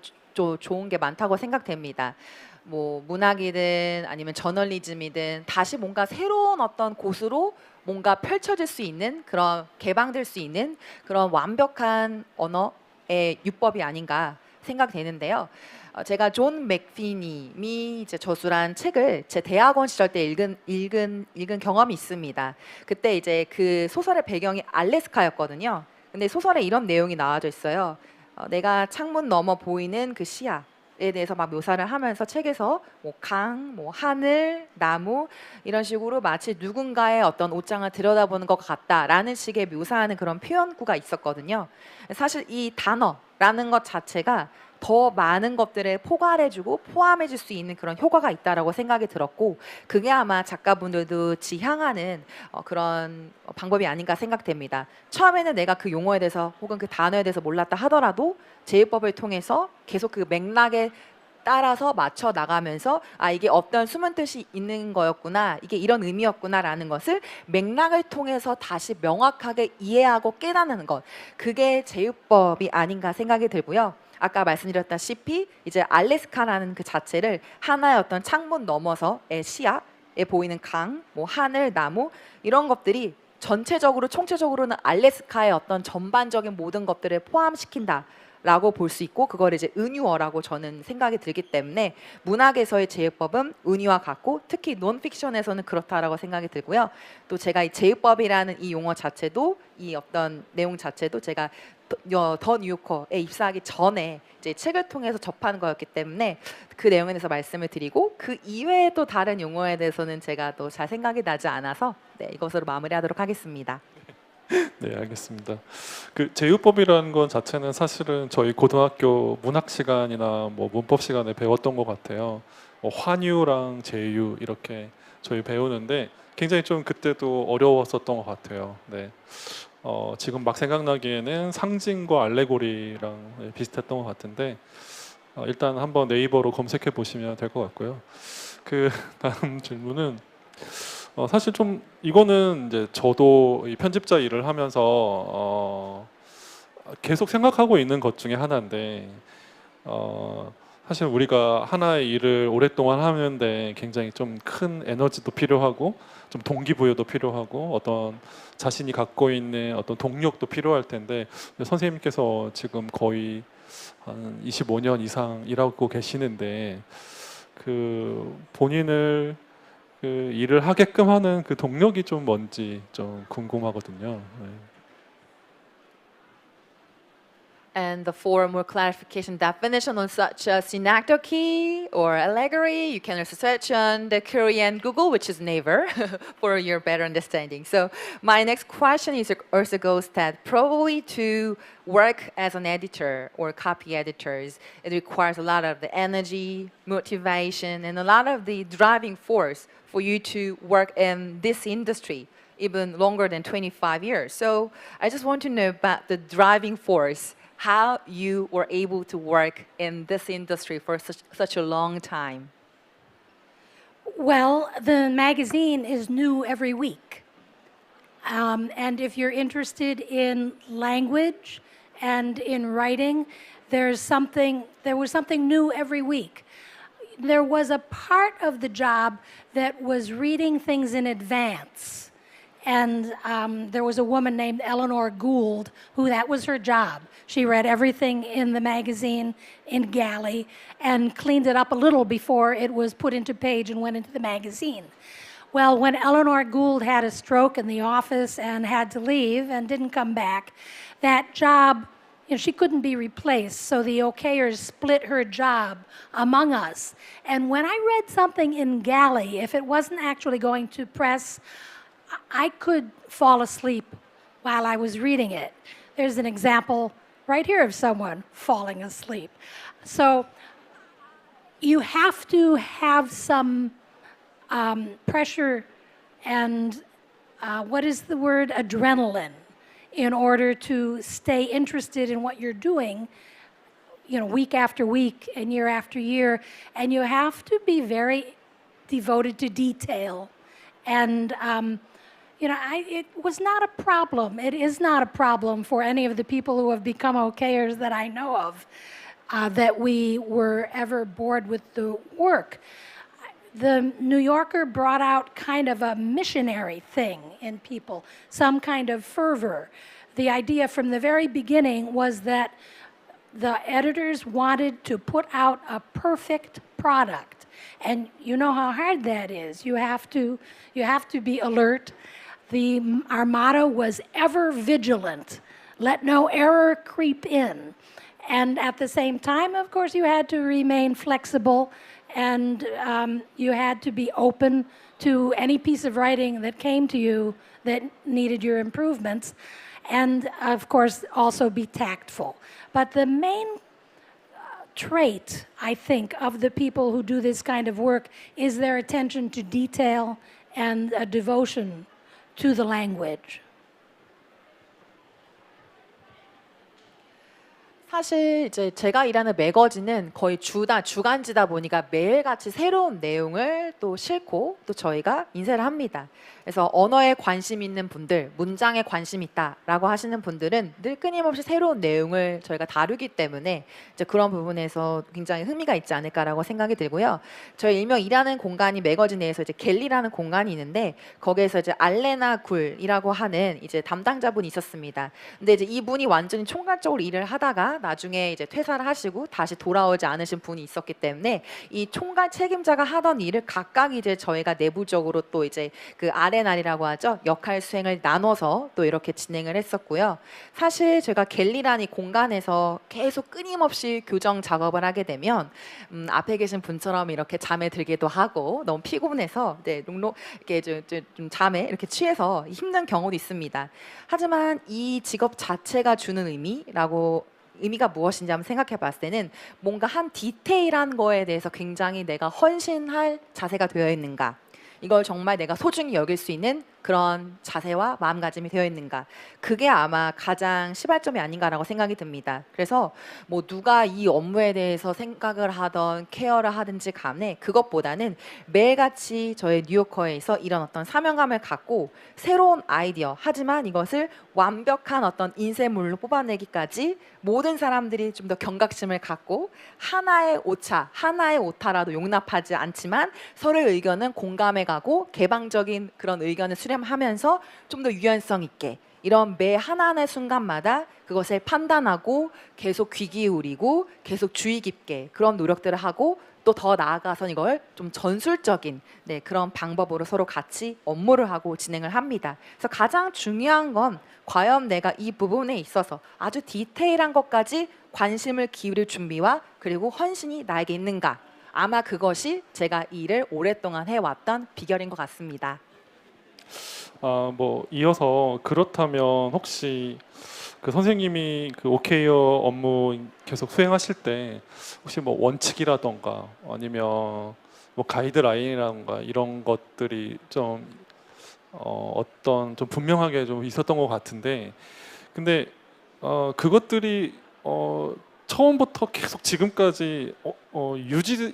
좋은 게 많다고 생각됩니다. 뭐 문학이든 아니면 저널리즘이든 다시 뭔가 새로운 어떤 곳으로 뭔가 펼쳐질 수 있는 그런 개방될 수 있는 그런 완벽한 언어의 유법이 아닌가 생각되는데요. 제가 존 맥피님이 이제 저술한 책을 제 대학원 시절 때 읽은 경험이 있습니다. 그때 이제 그 소설의 배경이 알래스카였거든요. 근데 소설에 이런 내용이 나와져 있어요. 내가 창문 너머 보이는 그 시야에 대해서 막 묘사를 하면서 책에서 뭐 강, 뭐 하늘, 나무 이런 식으로 마치 누군가의 어떤 옷장을 들여다보는 것 같다라는 식의 묘사하는 그런 표현구가 있었거든요. 사실 이 단어라는 것 자체가 더 많은 것들을 포괄해주고 포함해줄 수 있는 그런 효과가 있다라고 생각이 들었고, 그게 아마 작가분들도 지향하는 그런 방법이 아닌가 생각됩니다. 처음에는 내가 그 용어에 대해서 혹은 그 단어에 대해서 몰랐다 하더라도 제휴법을 통해서 계속 그 맥락에 따라서 맞춰 나가면서 이게 어떤 숨은 뜻이 있는 거였구나, 이게 이런 의미였구나라는 것을 맥락을 통해서 다시 명확하게 이해하고 깨닫는 것, 그게 제휴법이 아닌가 생각이 들고요. 아까 말씀드렸다시피 이제 알래스카라는 그 자체를 하나의 어떤 창문 넘어서의 시야에 보이는 강, 뭐 하늘, 나무 이런 것들이 전체적으로 총체적으로는 알래스카의 어떤 전반적인 모든 것들을 포함시킨다 라고 볼 수 있고, 그걸 이제 은유어라고 저는 생각이 들기 때문에 문학에서의 제휴법은 은유와 같고, 특히 논픽션에서는 그렇다라고 생각이 들고요. 또 제가 이 제휴법이라는 이 용어 자체도, 이 어떤 내용 자체도 제가 더 뉴요커에 입사하기 전에 이제 책을 통해서 접하는 거였기 때문에 그 내용에 대해서 말씀을 드리고, 그 이외에 또 다른 용어에 대해서는 제가 또 잘 생각이 나지 않아서 이것으로 마무리하도록 하겠습니다. 네, 알겠습니다. 그 제휴법이라는 건 자체는 사실은 저희 고등학교 문학 시간이나 뭐 문법 시간에 배웠던 것 같아요. 환유랑 제휴 이렇게 저희 배우는데 굉장히 좀 그때도 어려웠었던 것 같아요. 네. 지금 막 생각나기에는 상징과 알레고리랑 비슷했던 것 같은데 일단 한번 네이버로 검색해 보시면 될 것 같고요. 그 다음 질문은 사실 좀 이거는 이제 저도 이 편집자 일을 하면서 계속 생각하고 있는 것 중에 하나인데 사실 우리가 하나의 일을 오랫동안 하는데 굉장히 좀 큰 에너지도 필요하고 좀 동기부여도 필요하고 어떤 자신이 갖고 있는 어떤 동력도 필요할 텐데, 선생님께서 지금 거의 한 25년 이상 일하고 계시는데 그 본인을 그 일을 하게끔 하는 그 동력이 좀 뭔지 좀 궁금하거든요. 네. And for more clarification definition on such a synecdoche or allegory, you can also search on the Korean Google, which is Naver, for your better understanding. So my next question is also goes that probably to work as an editor or copy editors, it requires a lot of the energy, motivation, and a lot of the driving force for you to work in this industry even longer than 25 years. So I just want to know about the driving force, how you were able to work in this industry for such a long time. Well, the magazine is new every week. And if you're interested in language and in writing, there was something new every week. There was a part of the job that was reading things in advance And there was a woman named Eleanor Gould who that was her job. She read everything in the magazine in galley and cleaned it up a little before it was put into page and went into the magazine. Well, when Eleanor Gould had a stroke in the office and had to leave and didn't come back, that job, she couldn't be replaced, so the Okayers split her job among us. And when I read something in galley, if it wasn't actually going to press, I could fall asleep while I was reading it. There's an example right here of someone falling asleep. So you have to have some pressure and what is the word? Adrenaline, in order to stay interested in what you're doing, week after week and year after year. And you have to be very devoted to detail. And it was not a problem. It is not a problem for any of the people who have become okayers that I know of, that we were ever bored with the work. The New Yorker brought out kind of a missionary thing in people, some kind of fervor. The idea from the very beginning was that the editors wanted to put out a perfect product. And you know how hard that is. You have to be alert. Our motto was ever vigilant. Let no error creep in. And at the same time, of course, you had to remain flexible, and you had to be open to any piece of writing that came to you that needed your improvements. And of course, also be tactful. But the main trait, I think, of the people who do this kind of work is their attention to detail and a devotion to the language. 사실 이제 제가 일하는 매거진은 거의 주간지다 보니까 매일같이 새로운 내용을 또 싣고 또 저희가 인쇄를 합니다. 그래서 언어에 관심 있는 분들, 문장에 관심 있다라고 하시는 분들은 늘 끊임없이 새로운 내용을 저희가 다루기 때문에 이제 그런 부분에서 굉장히 흥미가 있지 않을까라고 생각이 들고요. 저희 일명 일하는 공간이 매거진 내에서 이제 갤리라는 공간이 있는데 거기에서 이제 알레나 굴이라고 하는 이제 담당자분이 있었습니다. 근데 이제 이분이 완전히 총괄적으로 일을 하다가 나중에 이제 퇴사를 하시고 다시 돌아오지 않으신 분이 있었기 때문에 이 총괄 책임자가 하던 일을 각각 이제 저희가 내부적으로 또 이제 그 R&R이라고 하죠. 역할 수행을 나눠서 또 이렇게 진행을 했었고요. 사실 제가 갤리라는 이 공간에서 계속 끊임없이 교정 작업을 하게 되면 앞에 계신 분처럼 이렇게 잠에 들기도 하고 너무 피곤해서 이렇게 좀 잠에 이렇게 취해서 힘든 경우도 있습니다. 하지만 이 직업 자체가 주는 의미가 무엇인지 한번 생각해 봤을 때는 뭔가 한 디테일한 거에 대해서 굉장히 내가 헌신할 자세가 되어 있는가, 이걸 정말 내가 소중히 여길 수 있는 그런 자세와 마음가짐이 되어 있는가, 그게 아마 가장 시발점이 아닌가라고 생각이 듭니다. 그래서 뭐 누가 이 업무에 대해서 생각을 하던 케어를 하든지 간에 그것보다는 매일같이 저의 뉴요커에서 이런 어떤 사명감을 갖고 새로운 아이디어, 하지만 이것을 완벽한 어떤 인쇄물로 뽑아내기까지 모든 사람들이 좀 더 경각심을 갖고 하나의 오차, 하나의 오타라도 용납하지 않지만 서로의 의견은 공감해 가고 개방적인 그런 의견을 수렴하면서 좀 더 유연성 있게 이런 매 하나하나의 순간마다 그것을 판단하고 계속 귀 기울이고 계속 주의 깊게 그런 노력들을 하고 또 더 나아가서 이걸 좀 전술적인 그런 방법으로 서로 같이 업무를 하고 진행을 합니다. 그래서 가장 중요한 건 과연 내가 이 부분에 있어서 아주 디테일한 것까지 관심을 기울일 준비와 그리고 헌신이 나에게 있는가, 아마 그것이 제가 이 일을 오랫동안 해왔던 비결인 것 같습니다. 뭐 이어서 그렇다면 혹시 그 선생님이 그 오케이어 업무 계속 수행하실 때 혹시 뭐 원칙이라던가 아니면 뭐 가이드라인이라던가 이런 것들이 좀 어떤 좀 분명하게 좀 있었던 것 같은데, 근데 그것들이 처음부터 계속 지금까지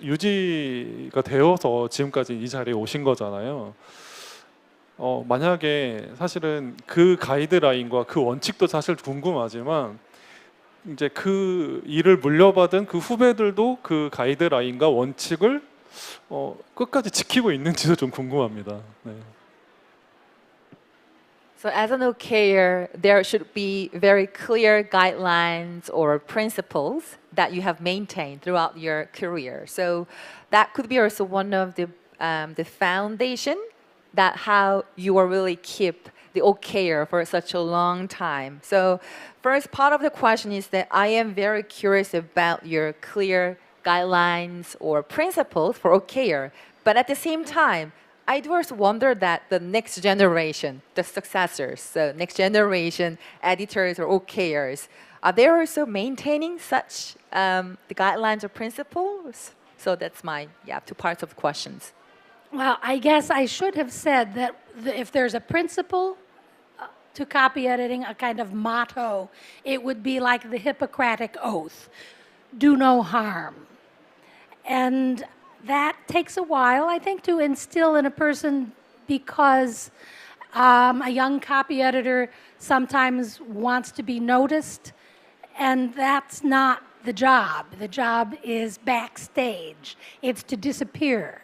유지가 되어서 지금까지 이 자리에 오신 거잖아요. 만약에 사실은 그 가이드라인과 그 원칙도 사실 궁금하지만 이제 그 일을 물려받은 그 후배들도 그 가이드라인과 원칙을 끝까지 지키고 있는지도 좀 궁금합니다. 네. So as an OKR, there should be very clear guidelines or principles that you have maintained throughout your career. So that could be also one of the foundation that how you will really keep the OKR for such a long time. So first part of the question is that I am very curious about your clear guidelines or principles for OKR. But at the same time, I do also wonder that the next generation, the successors, so next generation editors or OKRs, are they also maintaining such the guidelines or principles? So that's my two parts of questions. Well, I guess I should have said that if there's a principle to copy editing, a kind of motto, it would be like the Hippocratic Oath, do no harm. And that takes a while, I think, to instill in a person because a young copy editor sometimes wants to be noticed, and that's not the job. The job is backstage. It's to disappear.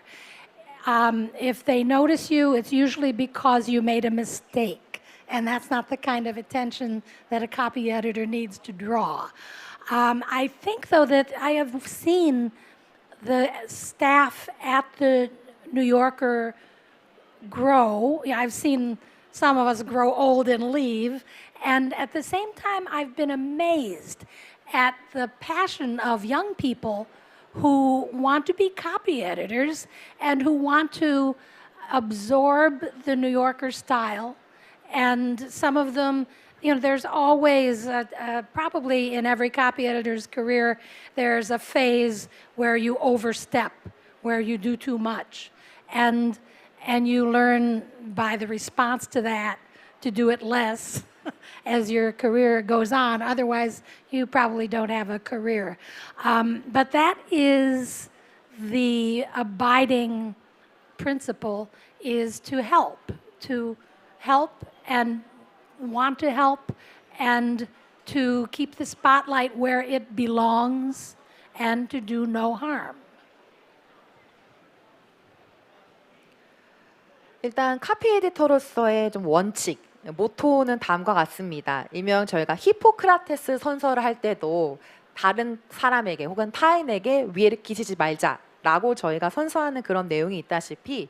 If they notice you, it's usually because you made a mistake, and that's not the kind of attention that a copy editor needs to draw. I think, though, that I have seen the staff at the New Yorker grow. I've seen some of us grow old and leave, and at the same time, I've been amazed at the passion of young people who want to be copy editors and who want to absorb the New Yorker style. And some of them, there's always, probably in every copy editor's career, there's a phase where you overstep, where you do too much. And you learn by the response to that to do it less as your career goes on. Otherwise, you probably don't have a career. But that is the abiding principle, is to help and want to help and to keep the spotlight where it belongs and to do no harm. 일단 카피 에디터로서의 좀 원칙, 모토는 다음과 같습니다. 일명 저희가 히포크라테스 선서를 할 때도 다른 사람에게 혹은 타인에게 위해를 끼치지 말자라고 저희가 선서하는 그런 내용이 있다시피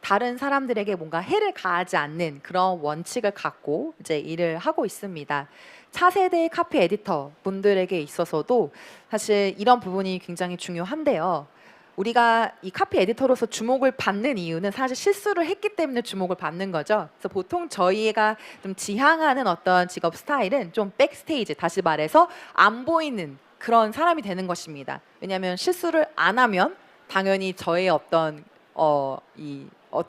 다른 사람들에게 뭔가 해를 가하지 않는 그런 원칙을 갖고 이제 일을 하고 있습니다. 차세대 카피 에디터 분들에게 있어서도 사실 이런 부분이 굉장히 중요한데요. 우리가 이 카피 에디터로서 주목을 받는 이유는 사실 실수를 했기 때문에 주목을 받는 거죠. 그래서 보통 저희가 좀 지향하는 어떤 직업 스타일은 좀 백스테이지, 다시 말해서 안 보이는 그런 사람이 되는 것입니다. 왜냐하면 실수를 안 하면 당연히 저의 어떤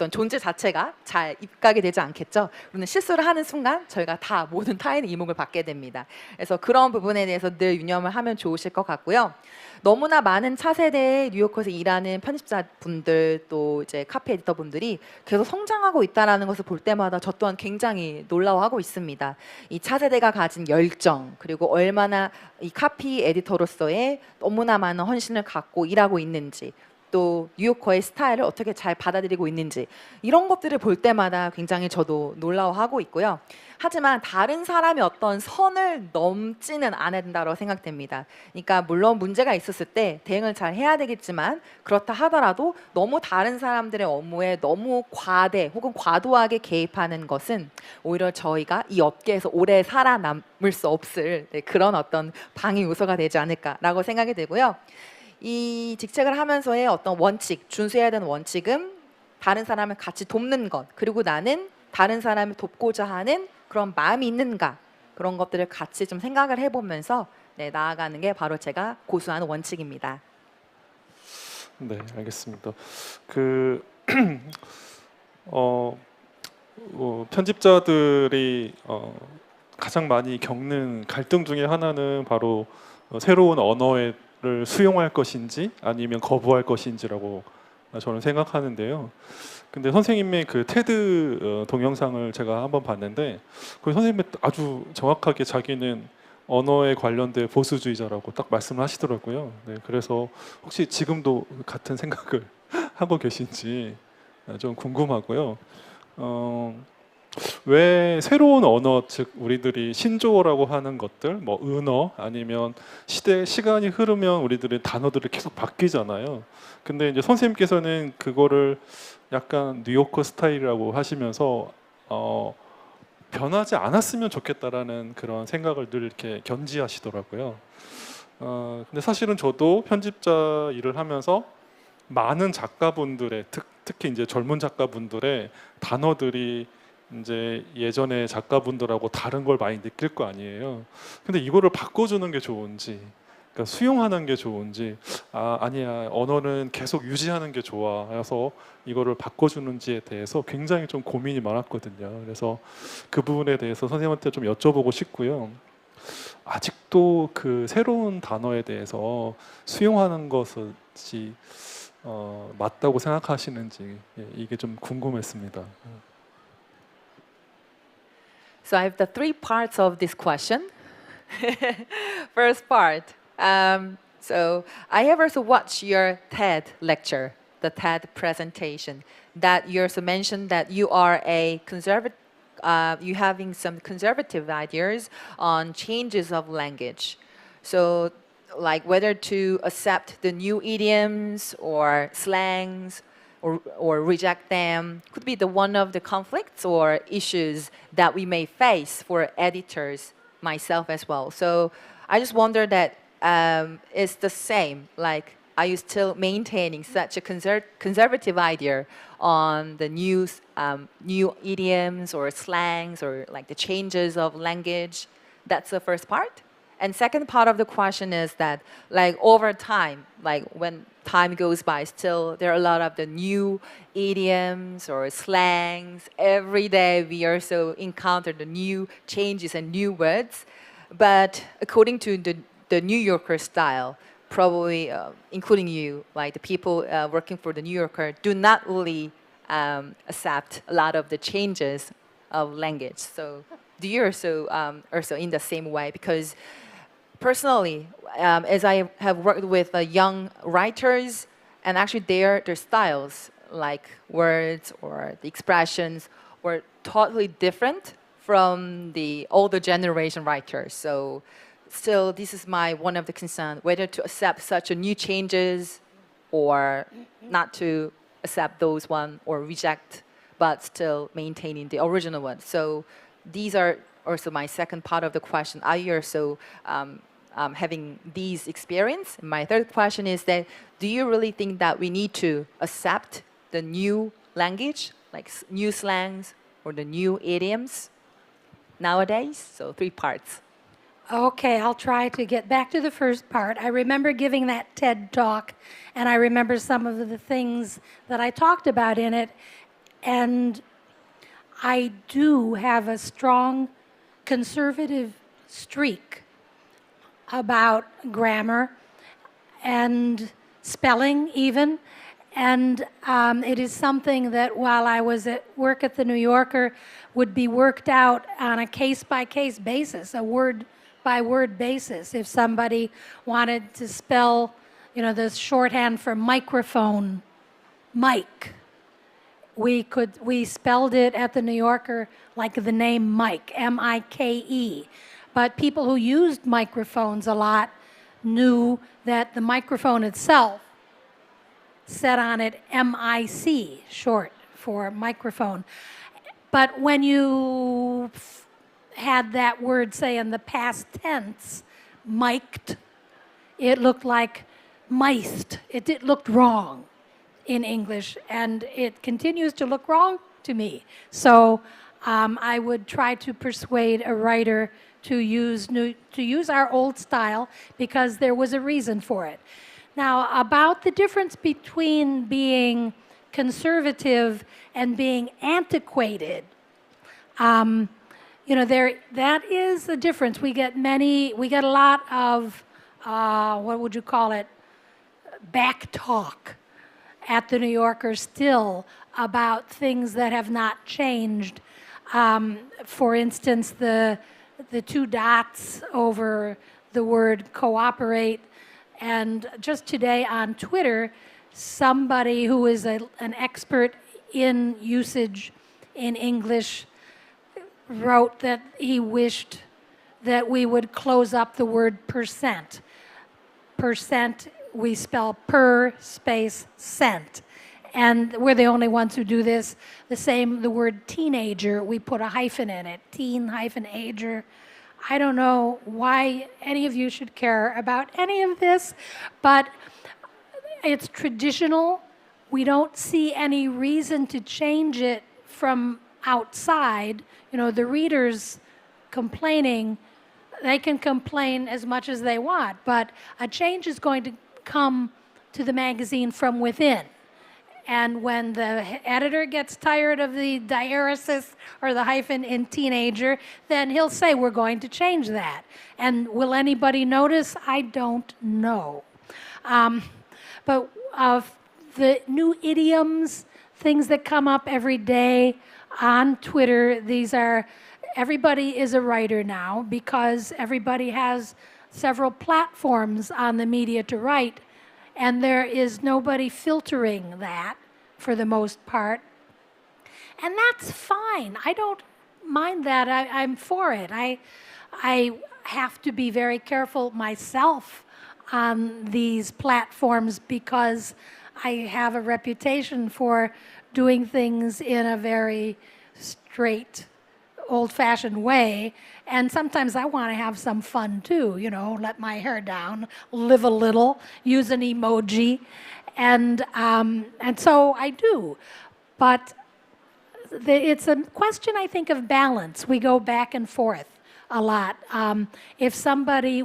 존재 자체가 잘 입각이 되지 않겠죠. 그러면 실수를 하는 순간 저희가 다 모든 타인의 이목을 받게 됩니다. 그래서 그런 부분에 대해서 늘 유념을 하면 좋으실 것 같고요. 너무나 많은 차세대의 뉴요커에서 일하는 편집자분들 또 이제 카피 에디터분들이 계속 성장하고 있다는 것을 볼 때마다 저 또한 굉장히 놀라워하고 있습니다. 이 차세대가 가진 열정, 그리고 얼마나 이 카피 에디터로서의 너무나 많은 헌신을 갖고 일하고 있는지, 또 뉴요커의 스타일을 어떻게 잘 받아들이고 있는지, 이런 것들을 볼 때마다 굉장히 저도 놀라워하고 있고요. 하지만 다른 사람이 어떤 선을 넘지는 않아야 된다고 생각됩니다. 그러니까 물론 문제가 있었을 때 대응을 잘 해야 되겠지만, 그렇다 하더라도 너무 다른 사람들의 업무에 너무 과대 혹은 과도하게 개입하는 것은 오히려 저희가 이 업계에서 오래 살아남을 수 없을 그런 어떤 방해 요소가 되지 않을까라고 생각이 되고요. 이 직책을 하면서의 어떤 원칙, 준수해야 되는 원칙은 다른 사람을 같이 돕는 것, 그리고 나는 다른 사람을 돕고자 하는 그런 마음이 있는가, 그런 것들을 같이 좀 생각을 해보면서 나아가는 게 바로 제가 고수하는 원칙입니다. 네, 알겠습니다. 편집자들이 가장 많이 겪는 갈등 중에 하나는 바로 새로운 언어를 수용할 것인지 아니면 거부할 것인지라고 저는 생각하는데요. 근데 선생님의 그 테드 동영상을 제가 한번 봤는데, 그 선생님이 아주 정확하게 자기는 언어에 관련된 보수주의자라고 딱 말씀을 하시더라고요. 네, 그래서 혹시 지금도 같은 생각을 하고 계신지 좀 궁금하고요. 왜 새로운 언어, 즉 우리들이 신조어라고 하는 것들, 뭐 은어 아니면 시간이 흐르면 우리들의 단어들이 계속 바뀌잖아요. 근데 이제 선생님께서는 그거를 약간 뉴요커 스타일이라고 하시면서 변하지 않았으면 좋겠다라는 그런 생각을 늘 이렇게 견지하시더라고요. 근데 사실은 저도 편집자 일을 하면서 많은 작가분들의 특히 이제 젊은 작가분들의 단어들이 이제 예전에 작가분들하고 다른 걸 많이 느낄 거 아니에요. 근데 이거를 바꿔주는 게 좋은지, 그러니까 수용하는 게 좋은지, 아니야 언어는 계속 유지하는 게 좋아 해서 이거를 바꿔주는지에 대해서 굉장히 좀 고민이 많았거든요. 그래서 그 부분에 대해서 선생님한테 좀 여쭤보고 싶고요. 아직도 그 새로운 단어에 대해서 수용하는 것이 맞다고 생각하시는지 이게 좀 궁금했습니다. So I have the three parts of this question. First part. So I have also watched your TED lecture, the TED presentation. That you also mentioned that you are a conservative. You having some conservative ideas on changes of language. So, like whether to accept the new idioms or slangs, or reject them, could be the one of the conflicts or issues that we may face for editors, myself as well. So I just wonder that it's the same. Like, are you still maintaining such a conservative idea on the new idioms or slangs or like the changes of language? That's the first part. And second part of the question is that, like over time, like when time goes by, still there are a lot of the new idioms or slangs. Every day we also encounter the new changes and new words. But according to the New Yorker style, probably including you, like the people working for the New Yorker, do not really accept a lot of the changes of language. So do you also in the same way? Because personally, as I have worked with young writers, and actually their styles, like words or the expressions, were totally different from the older generation writers. So still, this is one of the concerns, whether to accept such a new changes or not to accept those one or reject, but still maintaining the original one. So these are also my second part of the question. Are you also having these experience? My third question is that, do you really think that we need to accept the new language, like new slangs or the new idioms nowadays? So three parts. Okay, I'll try to get back to the first part. I remember giving that TED talk, and I remember some of the things that I talked about in it. And I do have a strong conservative streak about grammar and spelling even. And it is something that while I was at work at the New Yorker would be worked out on a case-by-case basis, a word-by-word basis. If somebody wanted to spell, the shorthand for microphone, mic, we spelled it at the New Yorker like the name Mike, M-I-K-E. But people who used microphones a lot knew that the microphone itself said on it M-I-C, short for microphone. But when you had that word, say, in the past tense, mic'd, it looked like miced. It looked wrong in English, and it continues to look wrong to me. So I would try to persuade a writer to use our old style because there was a reason for it. Now, about the difference between being conservative and being antiquated, that is a difference. We get a lot of, what would you call it, back talk at the New Yorker still about things that have not changed. For instance, the two dots over the word cooperate. And just today on Twitter, somebody who is an expert in usage in English wrote that he wished that we would close up the word percent. Percent, we spell per space cent. And we're the only ones who do this. The same, the word teenager, we put a hyphen in it, teen-ager. I don't know why any of you should care about any of this, but it's traditional. We don't see any reason to change it from outside. You know, the readers complaining, they can complain as much as they want, but a change is going to come to the magazine from within. And when the editor gets tired of the diaresis or the hyphen in teenager, then he'll say, we're going to change that. And will anybody notice? I don't know. But of the new idioms, things that come up every day on Twitter, these are, everybody is a writer now because everybody has several platforms on the media to write. And there is nobody filtering that for the most part. And that's fine. I don't mind that. I'm for it. I have to be very careful myself on these platforms because I have a reputation for doing things in a very straight, old-fashioned way, and sometimes I want to have some fun too, you know, let my hair down, live a little, use an emoji, and so I do. But it's a question, I think, of balance. We go back and forth a lot. If somebody,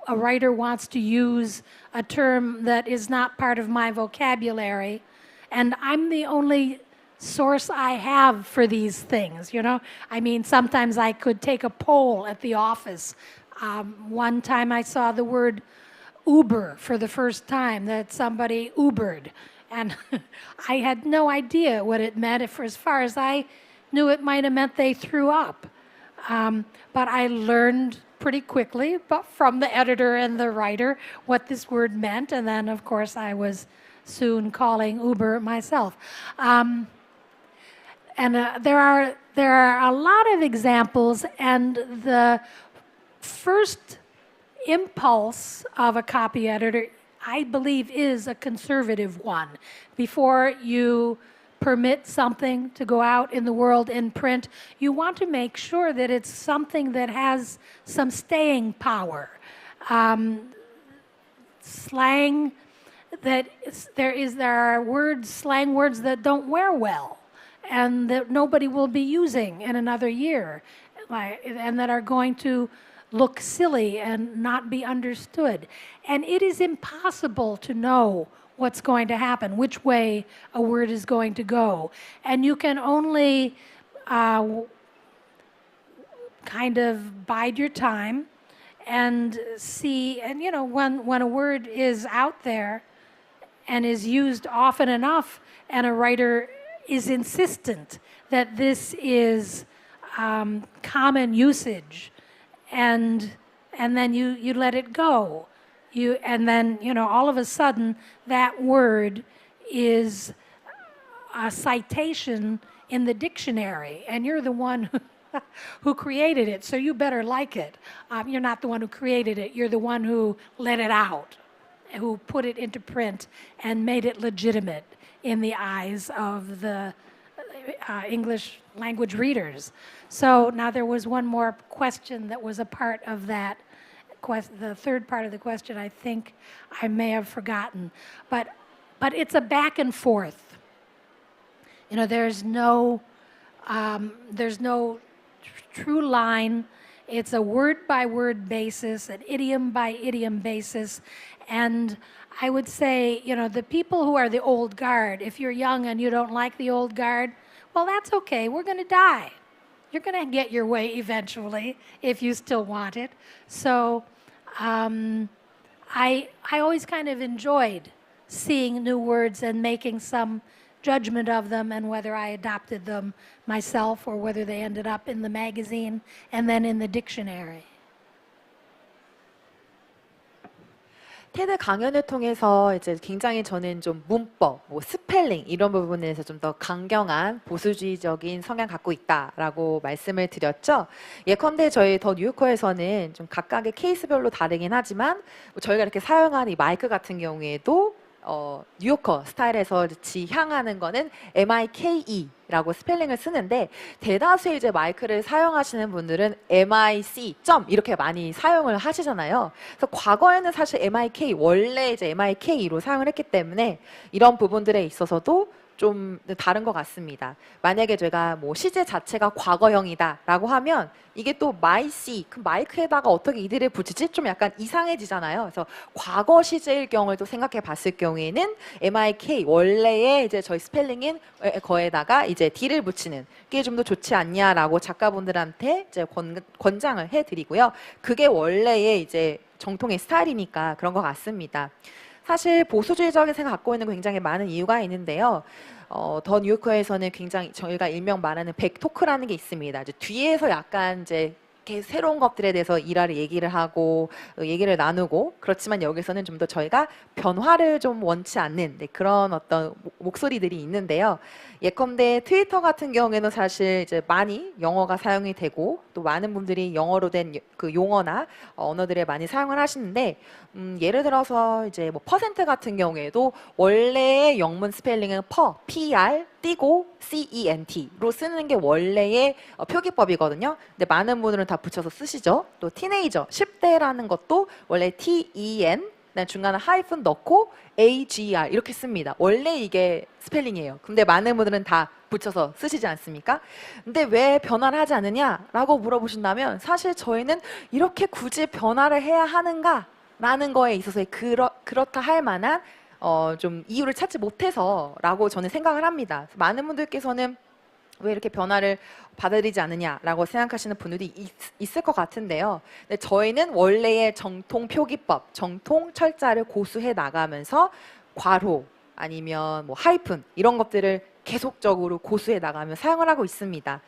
a writer, wants to use a term that is not part of my vocabulary, and I'm the only source I have for these things, you know? I mean, sometimes I could take a poll at the office. One time I saw the word Uber for the first time, that somebody Ubered. And I had no idea what it meant. As far as I knew, it might have meant they threw up. But I learned pretty quickly from the editor and the writer what this word meant. And then, of course, I was soon calling Uber myself. And there are a lot of examples, and the first impulse of a copy editor, I believe, is a conservative one. Before you permit something to go out in the world in print, you want to make sure that it's something that has some staying power. Slang, there are words, slang words that don't wear well, and that nobody will be using in another year, and that are going to look silly and not be understood. And it is impossible to know what's going to happen, which way a word is going to go. And you can only kind of bide your time and see, and you know, when a word is out there and is used often enough, and a writer is insistent that this is common usage, and then you let it go. And then, you know, all of a sudden, that word is a citation in the dictionary, and you're the one who created it, so you better like it. You're not the one who created it. You're the one who let it out, who put it into print and made it legitimate in the eyes of the English language readers. So now there was one more question that was a part of that. The third part of the question, I think I may have forgotten. But it's a back and forth. You know, there's no true line. It's a word-by-word basis, an idiom-by-idiom basis. And I would say, you know, the people who are the old guard, if you're young and you don't like the old guard, well, that's okay. We're going to die. You're going to get your way eventually if you still want it. So I always kind of enjoyed seeing new words and making some judgment of them, and whether I adopted them myself or whether they ended up in the magazine and then in the dictionary. 테드 강연을 통해서 이제 굉장히 저는 좀 문법, 뭐 스펠링 이런 부분에서 좀 더 강경한 보수주의적인 성향 갖고 있다라고 말씀을 드렸죠. 예컨대 저희 더 뉴요커에서는 좀 각각의 케이스별로 다르긴 하지만 뭐 저희가 이렇게 사용하는 이 마이크 같은 경우에도 뉴요커 스타일에서 지향하는 거는 MIKE라고 스펠링을 쓰는데 대다수의 이제 마이크를 사용하시는 분들은 MIC 점 이렇게 많이 사용을 하시잖아요. 그래서 과거에는 사실 MIK 원래 이제 MIK로 사용을 했기 때문에 이런 부분들에 있어서도 좀 다른 것 같습니다. 만약에 제가 뭐 시제 자체가 과거형이다라고 하면 이게 또 마이씨, 그 마이크에다가 어떻게 이들을 붙이지? 좀 약간 이상해지잖아요. 그래서 과거 시제일 경우를 또 생각해 봤을 경우에는 MIK 원래의 이제 저희 스펠링인 거에다가 이제 D를 붙이는 게 좀 더 좋지 않냐라고 작가분들한테 이제 권장을 해드리고요. 그게 원래의 이제 정통의 스타일이니까 그런 것 같습니다. 사실 보수주의적인 생각 갖고 있는 굉장히 많은 이유가 있는데요. 더 뉴요커에서는 굉장히 저희가 일명 말하는 백토크라는 게 있습니다. 이제 뒤에서 약간 이제 이렇게 새로운 것들에 대해서 일화를 얘기를 하고 얘기를 나누고 그렇지만 여기서는 좀 더 저희가 변화를 좀 원치 않는 그런 어떤 목소리들이 있는데요. 예컨대 트위터 같은 경우에는 사실 이제 많이 영어가 사용이 되고 또 많은 분들이 영어로 된 그 용어나 언어들을 많이 사용을 하시는데 예를 들어서 이제 뭐 퍼센트 같은 경우에도 원래의 영문 스펠링은 PR 띄고 CENT로 쓰는 게 원래의 표기법이거든요. 근데 많은 분들은 다 붙여서 쓰시죠. 또 티네이저 10대라는 것도 원래 TEN 중간에 하이픈 넣고 AGR 이렇게 씁니다. 원래 이게 스펠링이에요. 근데 많은 분들은 다 붙여서 쓰시지 않습니까? 근데 왜 변화를 하지 않느냐라고 물어보신다면 사실 저희는 이렇게 굳이 변화를 해야 하는가? 라는 거에 있어서 그렇다 할 만한 좀 이유를 찾지 못해서라고 저는 생각을 합니다. 많은 분들께서는 왜 이렇게 변화를 받아들이지 않느냐라고 생각하시는 분들이 있을 것 같은데요. 근데 저희는 원래의 정통 표기법, 정통 철자를 고수해 나가면서 괄호 아니면 뭐 하이픈 이런 것들을 계속적으로 고수해 나가며 사용을 하고 있습니다.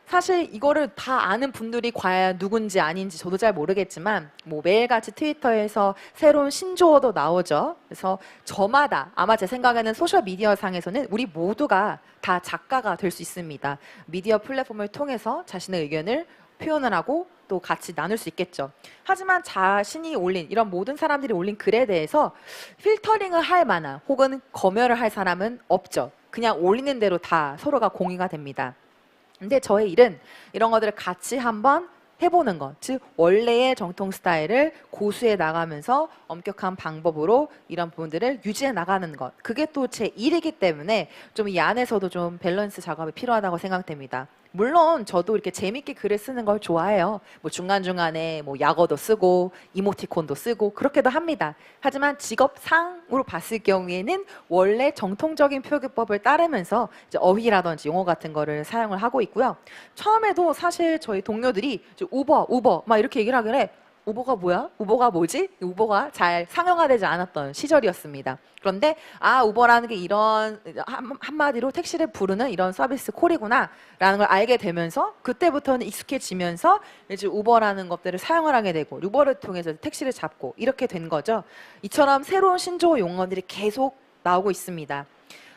사실 이거를 다 아는 분들이 과연 누군지 아닌지 저도 잘 모르겠지만 뭐 매일같이 트위터에서 새로운 신조어도 나오죠. 그래서 저마다 아마 제 생각에는 소셜미디어 상에서는 우리 모두가 다 작가가 될 수 있습니다. 미디어 플랫폼을 통해서 자신의 의견을 표현을 하고 또 같이 나눌 수 있겠죠. 하지만 자신이 올린 이런 모든 사람들이 올린 글에 대해서 필터링을 할 만한 혹은 검열을 할 사람은 없죠. 그냥 올리는 대로 다 서로가 공유가 됩니다. 근데 저의 일은 이런 것들을 같이 한번 해보는 것, 즉 원래의 정통 스타일을 고수해 나가면서 엄격한 방법으로 이런 부분들을 유지해 나가는 것, 그게 또 제 일이기 때문에 좀 이 안에서도 좀 밸런스 작업이 필요하다고 생각됩니다. 물론 저도 이렇게 재밌게 글을 쓰는 걸 좋아해요. 뭐 중간중간에 뭐 약어도 쓰고 이모티콘도 쓰고 그렇게도 합니다. 하지만 직업상으로 봤을 경우에는 원래 정통적인 표기법을 따르면서 이제 어휘라든지 용어 같은 거를 사용을 하고 있고요. 처음에도 사실 저희 동료들이 이제 우버 막 이렇게 얘기를 하길래 우버가 뭐야? 우버가 뭐지? 우버가 잘 상용화되지 않았던 시절이었습니다. 그런데 우버라는 게 이런 한마디로 택시를 부르는 이런 서비스 콜이구나 라는 걸 알게 되면서 그때부터는 익숙해지면서 이제 우버라는 것들을 사용을 하게 되고 우버를 통해서 택시를 잡고 이렇게 된 거죠. 이처럼 새로운 신조어 용어들이 계속 나오고 있습니다.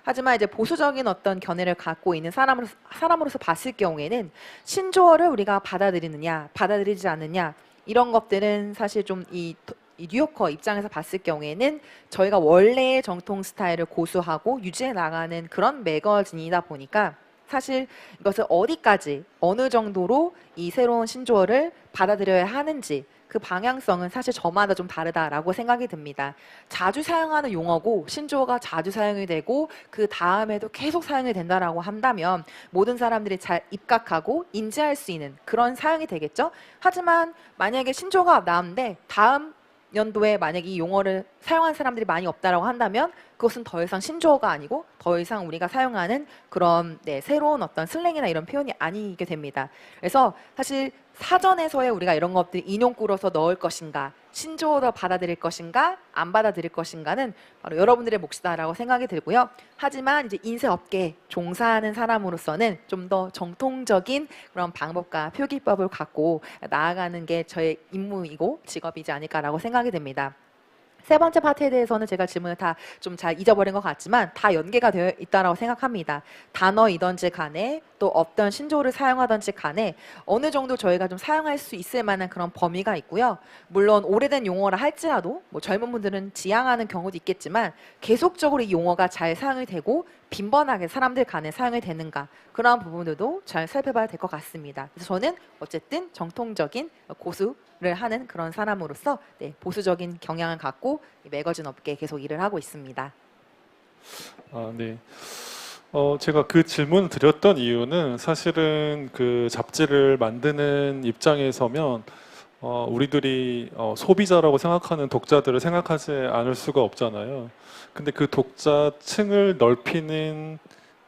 하지만 이제 보수적인 어떤 견해를 갖고 있는 사람으로서 봤을 경우에는 신조어를 우리가 받아들이느냐 받아들이지 않느냐 이런 것들은 사실 좀 이 뉴요커 입장에서 봤을 경우에는 저희가 원래의 정통 스타일을 고수하고 유지해 나가는 그런 매거진이다 보니까 사실 이것을 어디까지 어느 정도로 이 새로운 신조어를 받아들여야 하는지 그 방향성은 사실 저마다 좀 다르다라고 생각이 듭니다. 자주 사용하는 용어고 신조어가 자주 사용이 되고 그 다음에도 계속 사용이 된다라고 한다면 모든 사람들이 잘 입각하고 인지할 수 있는 그런 사용이 되겠죠. 하지만 만약에 신조어가 나오는데 다음 연도에 만약에 이 용어를 사용하는 사람들이 많이 없다라고 한다면 그것은 더 이상 신조어가 아니고 더 이상 우리가 사용하는 그런 새로운 어떤 슬랭이나 이런 표현이 아니게 됩니다. 그래서 사실 사전에서의 우리가 이런 것들 인용 꾸려서 넣을 것인가 신조어로 받아들일 것인가 안 받아들일 것인가는 바로 여러분들의 몫이다라고 생각이 들고요. 하지만 이제 인쇄업계에 종사하는 사람으로서는 좀 더 정통적인 그런 방법과 표기법을 갖고 나아가는 게 저의 임무이고 직업이지 않을까라고 생각이 됩니다. 세 번째 파트에 대해서는 제가 질문을 다 좀 잘 잊어버린 것 같지만 다 연계가 되어 있다고 생각합니다. 단어이든지 간에 또 어떤 신조어를 사용하든지 간에 어느 정도 저희가 좀 사용할 수 있을 만한 그런 범위가 있고요. 물론 오래된 용어라 할지라도 뭐 젊은 분들은 지향하는 경우도 있겠지만 계속적으로 이 용어가 잘 사용이 되고 빈번하게 사람들 간에 사용이 되는가 그런 부분들도 잘 살펴봐야 될 것 같습니다. 그래서 저는 어쨌든 정통적인 고수를 하는 그런 사람으로서 네, 보수적인 경향을 갖고 이 매거진 업계에 계속 일을 하고 있습니다. 아, 네. 제가 그 질문 드렸던 이유는 사실은 그 잡지를 만드는 입장에 서면 우리들이 소비자라고 생각하는 독자들을 생각하지 않을 수가 없잖아요. 근데 그 독자층을 넓히는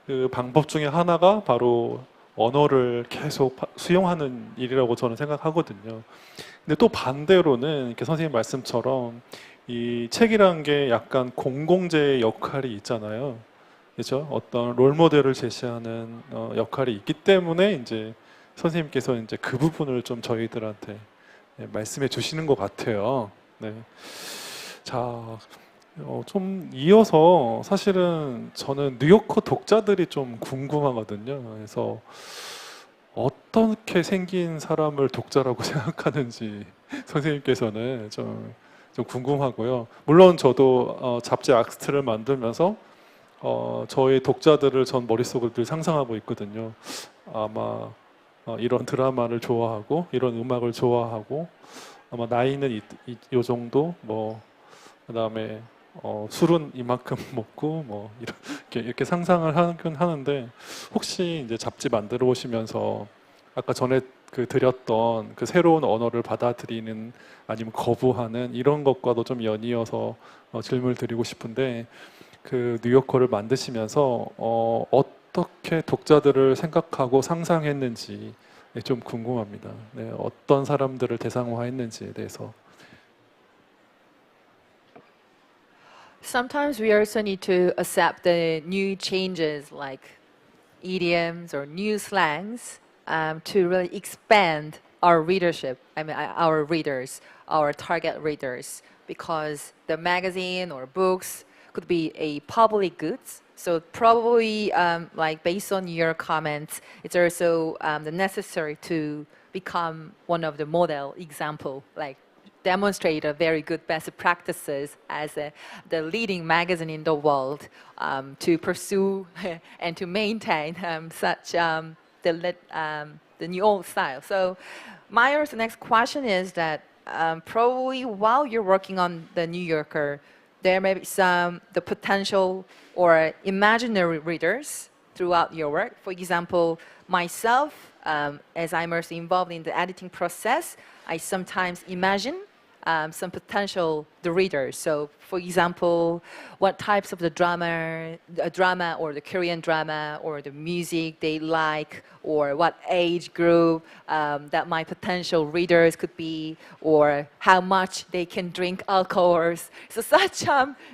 그 방법 중에 하나가 바로 언어를 계속 수용하는 일이라고 저는 생각하거든요. 근데 또 반대로는 이렇게 선생님 말씀처럼 이 책이란 게 약간 공공재의 역할이 있잖아요. 그렇죠? 어떤 롤모델을 제시하는 역할이 있기 때문에 이제 선생님께서 이제 그 부분을 좀 저희들한테 말씀해 주시는 것 같아요. 네. 자, 좀 이어서 사실은 저는 뉴요커 독자들이 좀 궁금하거든요. 그래서 어떻게 생긴 사람을 독자라고 생각하는지 선생님께서는 좀 궁금하고요. 물론 저도 잡지 악스트를 만들면서 저의 독자들을 전 머릿속으로 늘 상상하고 있거든요. 아마 이런 드라마를 좋아하고 이런 음악을 좋아하고 아마 나이는 이 정도 뭐 그다음에 술은 이만큼 먹고 뭐 이렇게 상상을 하긴 하는데 혹시 이제 잡지 만들어 보시면서 아까 전에 그 드렸던 그 새로운 언어를 받아들이는 아니면 거부하는 이런 것과도 좀 연이어서 질문을 드리고 싶은데 그 뉴요커를 만드시면서 어떻게 독자들을 생각하고 상상했는지 좀 궁금합니다. 네, 어떤 사람들을 대상화했는지에 대해서. Sometimes we also need to accept the new changes like idioms or new slangs to really expand our readership. I mean, our readers, our target readers, because the magazine or books could be a public goods. So probably, like based on your comments, it's also necessary to become one of the model example, like demonstrate a very good best practices as the leading magazine in the world to pursue and to maintain such the new old style. So my next question is that probably while you're working on the New Yorker, there may be the potential or imaginary readers throughout your work. For example, myself, as I'm also involved in the editing process, I sometimes imagine some potential the readers. So, for example, what types of the drama or the Korean drama or the music they like, or what age group that my potential readers could be, or how much they can drink alcohols. So, such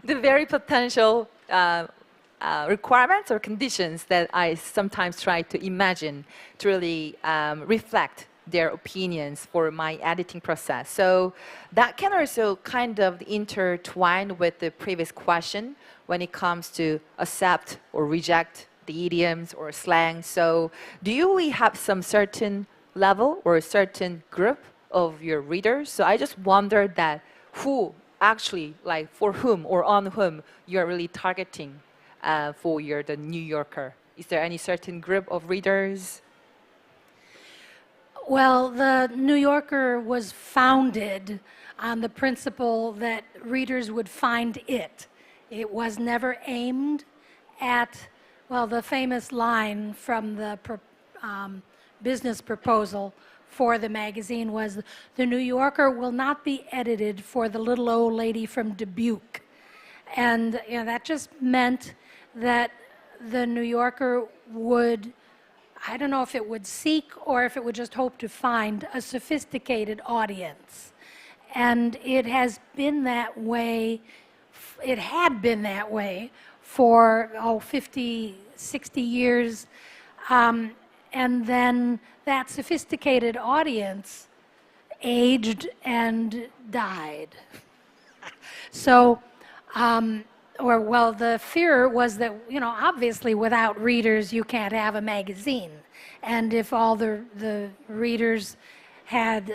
the very potential requirements or conditions that I sometimes try to imagine to really reflect their opinions for my editing process. So that can also kind of intertwine with the previous question when it comes to accept or reject the idioms or slang. So do you really have some certain level or a certain group of your readers? So I just wondered that who actually, like for whom or on whom you're really targeting for the New Yorker. Is there any certain group of readers? Well, the New Yorker was founded on the principle that readers would find it. It was never aimed at, well, the famous line from the business proposal for the magazine was, "The New Yorker will not be edited for the little old lady from Dubuque." And that just meant that the New Yorker would, I don't know if it would seek or if it would just hope to find a sophisticated audience. And it has been that way, it had been that way for 50, 60 years. And then that sophisticated audience aged and died. So, the fear was that, you know, obviously without readers you can't have a magazine. And if all the readers had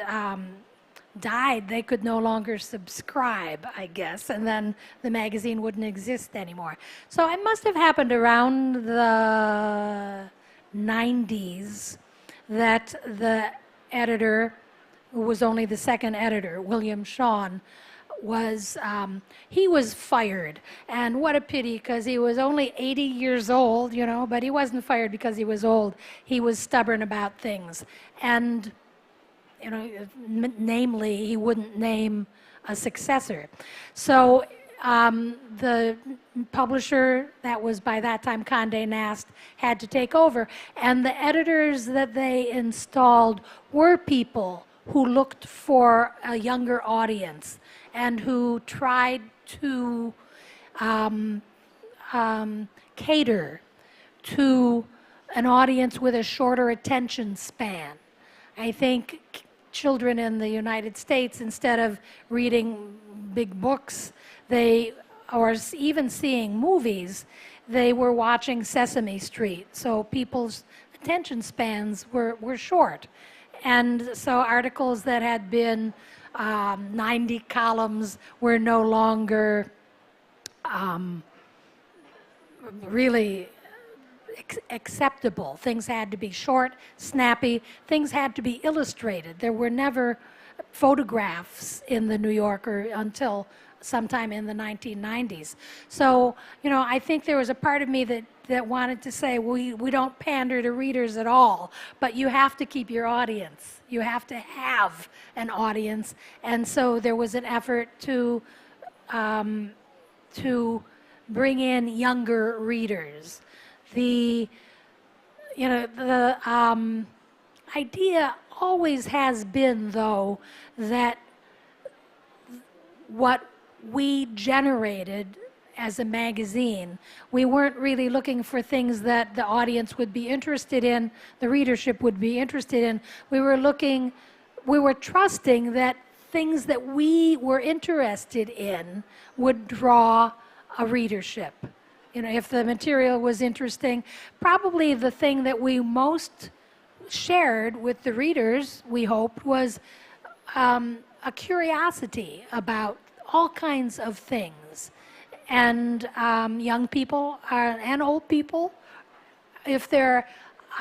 died, they could no longer subscribe, I guess, and then the magazine wouldn't exist anymore. So it must have happened around the 90s that the editor, who was only the second editor, William Shawn, he was fired. And what a pity, because he was only 80 years old, you know, but he wasn't fired because he was old. He was stubborn about things. And, you know, namely, he wouldn't name a successor. So the publisher, that was by that time Condé Nast, had to take over. And the editors that they installed were people who looked for a younger audience and who tried to cater to an audience with a shorter attention span. I think children in the United States, instead of reading big books, or even seeing movies, they were watching Sesame Street. So people's attention spans were short. And so articles that had been 90 columns were no longer really acceptable. Things had to be short, snappy. Things had to be illustrated. There were never photographs in the New Yorker until sometime in the 1990s. So, you know, I think there was a part of me that wanted to say, we don't pander to readers at all, but you have to keep your audience. You have to have an audience. And so there was an effort to bring in younger readers. The idea always has been, though, that what we generated as a magazine, we weren't really looking for things that the audience would be interested in, the readership would be interested in. We were trusting that things that we were interested in would draw a readership. You know, if the material was interesting, probably the thing that we most shared with the readers, we hoped, was a curiosity about all kinds of things. And young people and old people, if they're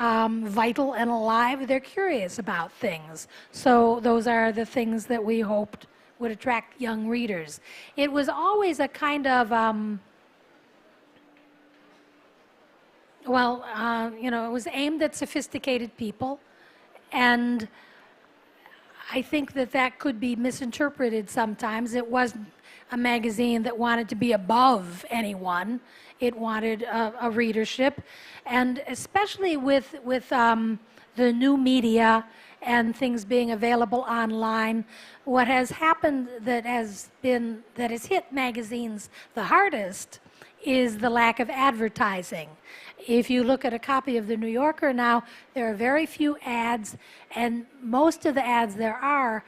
vital and alive, they're curious about things. So those are the things that we hoped would attract young readers. It was always a kind of, you know, it was aimed at sophisticated people. And I think that could be misinterpreted sometimes. It wasn't a magazine that wanted to be above anyone. It wanted a readership. And especially with the new media and things being available online, what has happened that has hit magazines the hardest is the lack of advertising. If you look at a copy of the New Yorker now, there are very few ads, and most of the ads there are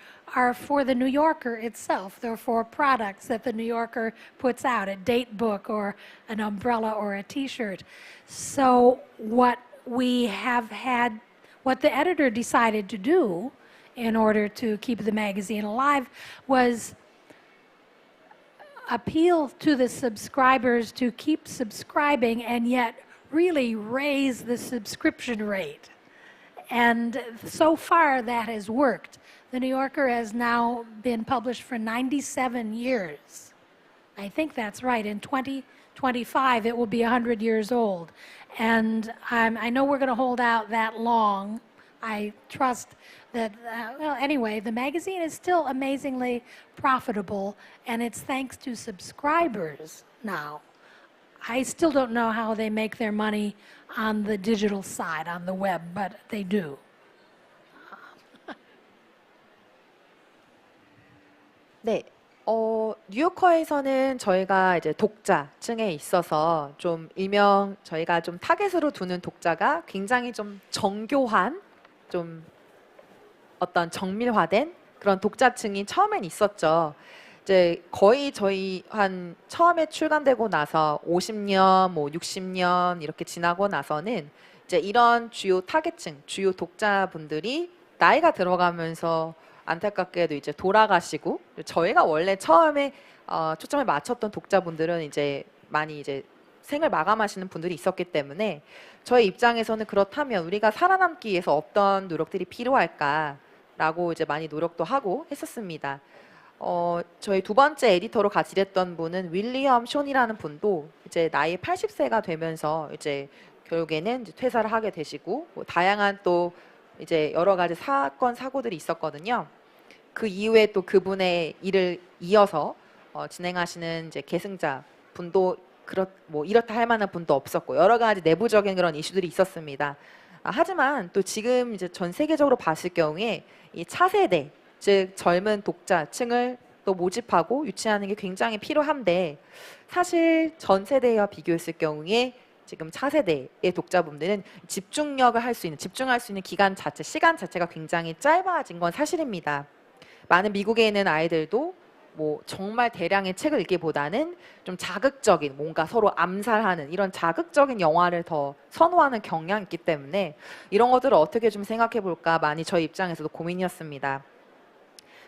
for the New Yorker itself. They're for products that the New Yorker puts out, a date book or an umbrella or a t-shirt. So what the editor decided to do in order to keep the magazine alive was appeal to the subscribers to keep subscribing and yet really raise the subscription rate. And so far that has worked. The New Yorker has now been published for 97 years. I think that's right. In 2025 it will be 100 years old. And I know we're going to hold out that long. I trust that, well, anyway, the magazine is still amazingly profitable, and it's thanks to subscribers now. I still don't know how they make their money on the digital side, on the web, but they do. 네. 뉴요커에서는 저희가 이제 독자층에 있어서 좀 일명 저희가 좀 타겟으로 두는 독자가 굉장히 좀 정교한, 좀 어떤 정밀화된 그런 독자층이 처음엔 있었죠. 이제 거의 저희 한 처음에 출간되고 나서 50년, 뭐 60년 이렇게 지나고 나서는 이제 이런 주요 타겟층, 주요 독자분들이 나이가 들어가면서 안타깝게도 이제 돌아가시고, 저희가 원래 처음에 초점을 맞췄던 독자분들은 이제 많이 이제 생을 마감하시는 분들이 있었기 때문에 저희 입장에서는 그렇다면 우리가 살아남기 위해서 어떤 노력들이 필요할까라고 이제 많이 노력도 하고 했었습니다. 저희 두 번째 에디터로 같이 일했던 분은 윌리엄 쇼니라는 분도 이제 나이 80세가 되면서 이제 결국에는 이제 퇴사를 하게 되시고, 뭐 다양한 또 이제 여러 가지 사건 사고들이 있었거든요. 그 이후에 또 그분의 일을 이어서 진행하시는 이제 계승자 분도 뭐 이렇다 할 만한 분도 없었고, 여러 가지 내부적인 그런 이슈들이 있었습니다. 하지만 또 지금 이제 전 세계적으로 봤을 경우에 이 차세대, 즉 젊은 독자층을 또 모집하고 유치하는 게 굉장히 필요한데, 사실 전 세대와 비교했을 경우에 지금 차세대의 독자분들은 집중력을 할 수 있는, 집중할 수 있는 기간 자체, 시간 자체가 굉장히 짧아진 건 사실입니다. 많은 미국에 있는 아이들도 뭐 정말 대량의 책을 읽기보다는 좀 자극적인, 뭔가 서로 암살하는 이런 자극적인 영화를 더 선호하는 경향이 있기 때문에 이런 것들을 어떻게 좀 생각해 볼까 많이 저희 입장에서도 고민이었습니다.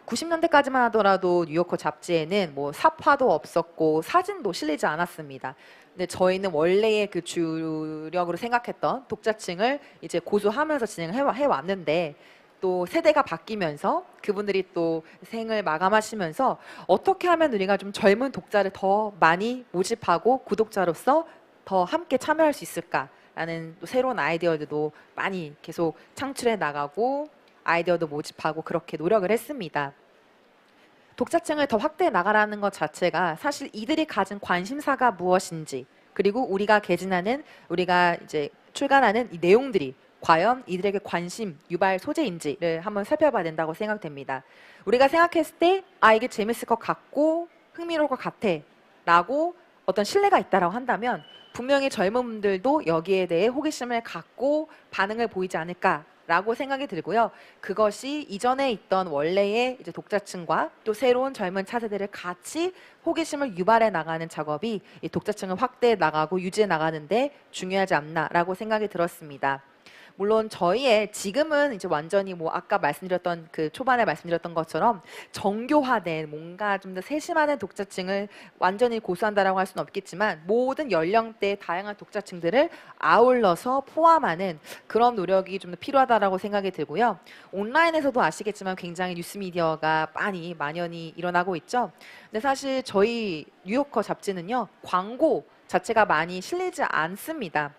90년대까지만 하더라도 뉴요커 잡지에는 뭐 사파도 없었고 사진도 실리지 않았습니다. 근데 저희는 원래의 그 주력으로 생각했던 독자층을 이제 고수하면서 진행을 해왔는데, 또 세대가 바뀌면서 그분들이 또 생을 마감하시면서 어떻게 하면 우리가 좀 젊은 독자를 더 많이 모집하고 구독자로서 더 함께 참여할 수 있을까라는 또 새로운 아이디어들도 많이 계속 창출해 나가고 아이디어도 모집하고 그렇게 노력을 했습니다. 독자층을 더 확대해 나가라는 것 자체가 사실 이들이 가진 관심사가 무엇인지, 그리고 우리가 이제 출간하는 이 내용들이 과연 이들에게 관심 유발 소재인지를 한번 살펴봐야 된다고 생각됩니다. 우리가 생각했을 때 이게 재밌을 것 같고 흥미로울 것 같아 라고 어떤 신뢰가 있다라고 한다면 분명히 젊은 분들도 여기에 대해 호기심을 갖고 반응을 보이지 않을까라고 생각이 들고요. 그것이 이전에 있던 원래의 이제 독자층과 또 새로운 젊은 차세대를 같이 호기심을 유발해 나가는 작업이 이 독자층을 확대해 나가고 유지해 나가는데 중요하지 않나라고 생각이 들었습니다. 물론 저희의 지금은 이제 완전히 뭐 아까 말씀드렸던 그 초반에 말씀드렸던 것처럼 정교화된 뭔가 좀 더 세심화된 독자층을 완전히 고수한다라고 할 수는 없겠지만 모든 연령대의 다양한 독자층들을 아울러서 포함하는 그런 노력이 좀 더 필요하다라고 생각이 들고요. 온라인에서도 아시겠지만 굉장히 뉴스미디어가 많이 만연히 일어나고 있죠. 근데 사실 저희 뉴요커 잡지는요, 광고 자체가 많이 실리지 않습니다.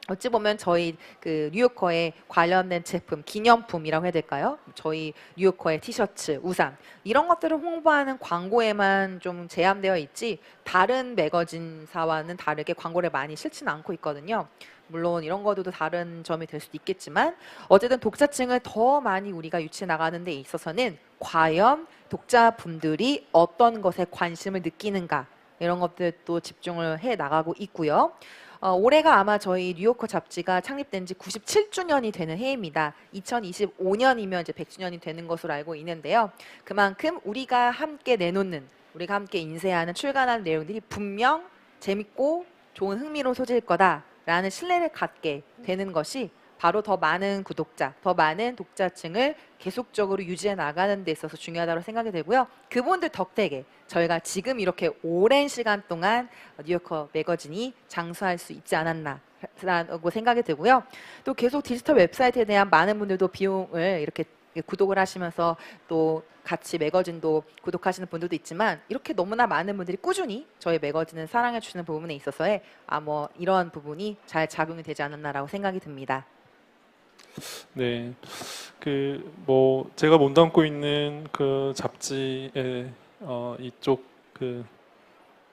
어찌 보면 저희 그 뉴요커에 관련된 제품, 기념품이라고 해야 될까요? 저희 뉴요커의 티셔츠, 우산 이런 것들을 홍보하는 광고에만 좀 제한되어 있지 다른 매거진사와는 다르게 광고를 많이 실지는 않고 있거든요. 물론 이런 것도 다른 점이 될 수도 있겠지만 어쨌든 독자층을 더 많이 우리가 유치해 나가는 데 있어서는 과연 독자분들이 어떤 것에 관심을 느끼는가 이런 것들도 집중을 해 나가고 있고요. 올해가 아마 저희 뉴요커 잡지가 창립된 지 97주년이 되는 해입니다. 2025년이면 이제 100주년이 되는 것으로 알고 있는데요. 그만큼 우리가 함께 내놓는, 우리가 함께 인쇄하는 출간하는 내용들이 분명 재밌고 좋은 흥미로운 소재일 거다라는 신뢰를 갖게 되는 것이 바로 더 많은 구독자, 더 많은 독자층을 계속적으로 유지해 나가는 데 있어서 중요하다고 생각이 되고요. 그분들 덕택에 저희가 지금 이렇게 오랜 시간 동안 뉴요커 매거진이 장수할 수 있지 않았나라고 생각이 들고요. 또 계속 디지털 웹사이트에 대한 많은 분들도 비용을 이렇게 구독을 하시면서 또 같이 매거진도 구독하시는 분들도 있지만 이렇게 너무나 많은 분들이 꾸준히 저희 매거진을 사랑해 주시는 부분에 있어서의 뭐 이런 부분이 잘 작용이 되지 않았나라고 생각이 듭니다. 네, 뭐 제가 몸담고 있는 그 잡지의 이쪽 그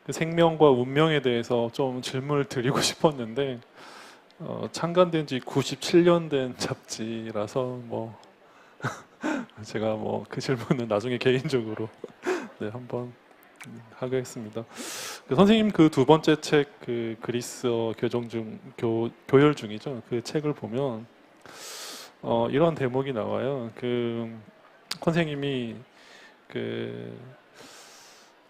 생명과 운명에 대해서 좀 질문을 드리고 싶었는데 창간된 지 97년 된 잡지라서 뭐 제가 뭐 그 질문은 나중에 개인적으로 네, 한번 하겠습니다. 선생님 그 두 번째 책 그 그리스어 교열 중이죠. 그 책을 보면 이런 대목이 나와요. 선생님이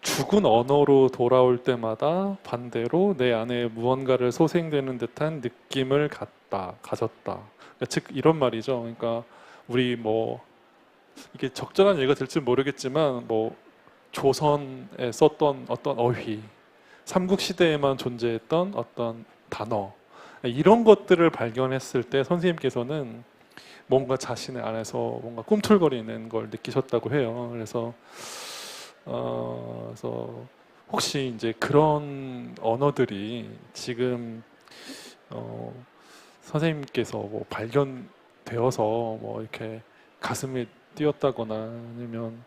죽은 언어로 돌아올 때마다 반대로 내 안에 무언가를 소생되는 듯한 느낌을 가졌다. 그러니까 즉 이런 말이죠. 그러니까 우리 뭐 이게 적절한 예가 될지 모르겠지만 뭐 조선에 썼던 어떤 어휘, 삼국시대에만 존재했던 어떤 단어 이런 것들을 발견했을 때 선생님께서는 뭔가 자신의 안에서 뭔가 꿈틀거리는 걸 느끼셨다고 해요. 그래서 혹시 이제 그런 언어들이 지금 선생님께서 뭐 발견되어서 뭐 이렇게 가슴이 뛰었다거나 아니면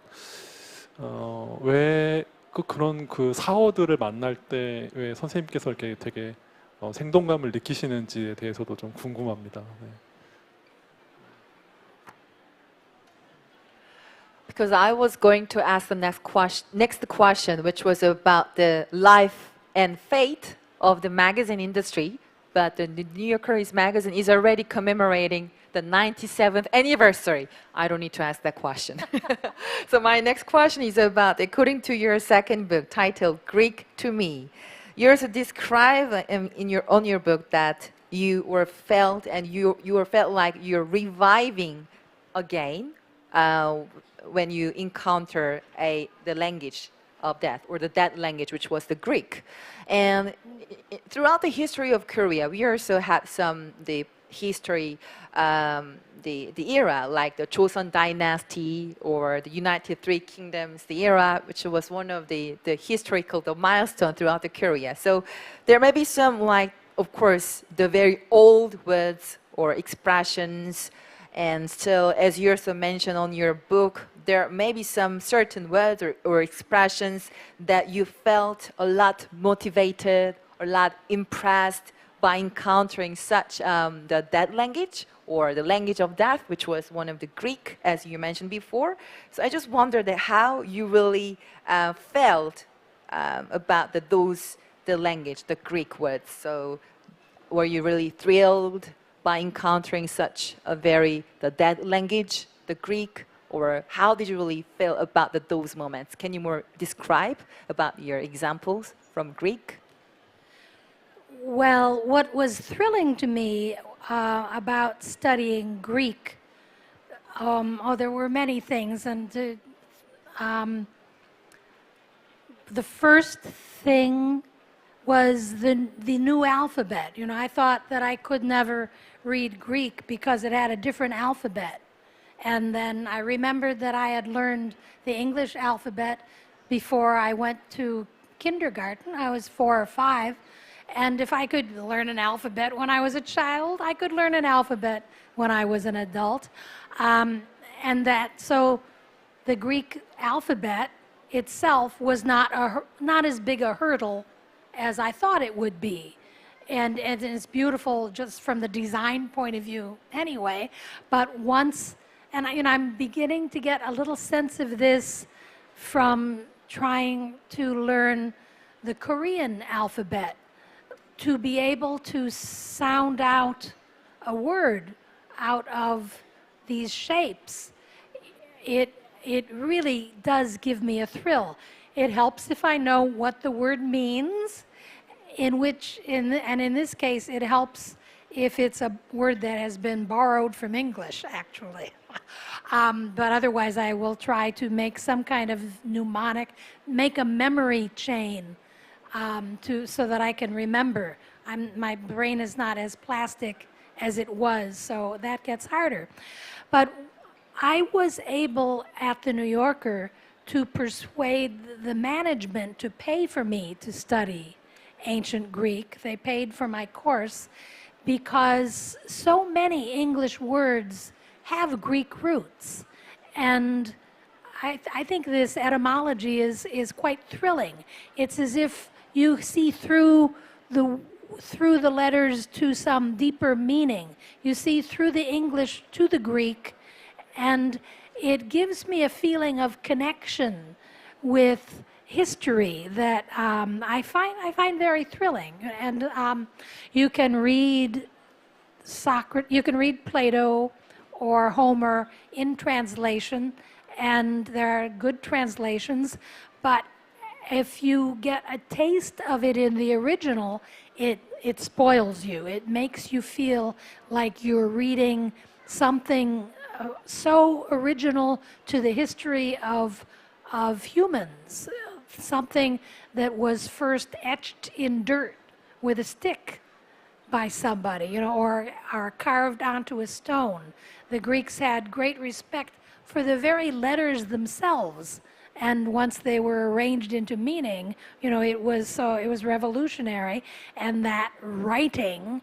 왜 그런 그 사어들을 만날 때 왜 선생님께서 이렇게 되게 생동감을 느끼시는지에 대해서도 좀 궁금합니다. 네. Because I was going to ask the next question, which was about the life and fate of the magazine industry. But the New Yorker magazine is already commemorating the 97th anniversary. I don't need to ask that question. So my next question is about, according to your second book titled Greek to Me, you also describe on your book that you were felt like you're reviving again when you encounter the language of death, or the dead language, which was the Greek. And throughout the history of Korea, we also had the history, the era, like the Joseon Dynasty or the United Three Kingdoms, the era, which was one of the historical milestone throughout the Korea. So there may be some, like, of course, the very old words or expressions. And still, as you also mentioned on your book, there may be some certain words or expressions that you felt a lot motivated, a lot impressed by encountering such the dead language, or the language of death, which was one of the Greek, as you mentioned before. So I just wondered that how you really felt about the language, the Greek words. So were you really thrilled by encountering such the dead language, the Greek, or how did you really feel about those moments? Can you more describe about your examples from Greek? Well, what was thrilling to me about studying Greek, there were many things, and the first thing was the new alphabet. You know, I thought that I could never read Greek because it had a different alphabet. And then I remembered that I had learned the English alphabet before I went to kindergarten. I was 4 or 5. And if I could learn an alphabet when I was a child, I could learn an alphabet when I was an adult. So the Greek alphabet itself was not as big a hurdle as I thought it would be. And it's beautiful just from the design point of view anyway. But once, and I'm beginning to get a little sense of this from trying to learn the Korean alphabet, to be able to sound out a word out of these shapes. It really does give me a thrill. It helps if I know what the word means, in this case, it helps if it's a word that has been borrowed from English, actually. But otherwise, I will try to make some kind of mnemonic, make a memory chain so that I can remember. My brain is not as plastic as it was, so that gets harder. But I was able at the New Yorker to persuade the management to pay for me to study ancient Greek. They paid for my course because so many English words have Greek roots. And I think this etymology is quite thrilling. It's as if you see through the letters to some deeper meaning. You see through the English to the Greek, and it gives me a feeling of connection with history that I find very thrilling. And you can read you can read Plato or Homer in translation, and there are good translations, but if you get a taste of it in the original, it spoils you. It makes you feel like you're reading something so original to the history of humans, something that was first etched in dirt with a stick by somebody, you know, or carved onto a stone. The Greeks had great respect for the very letters themselves, and once they were arranged into meaning, you know, it was revolutionary, and that writing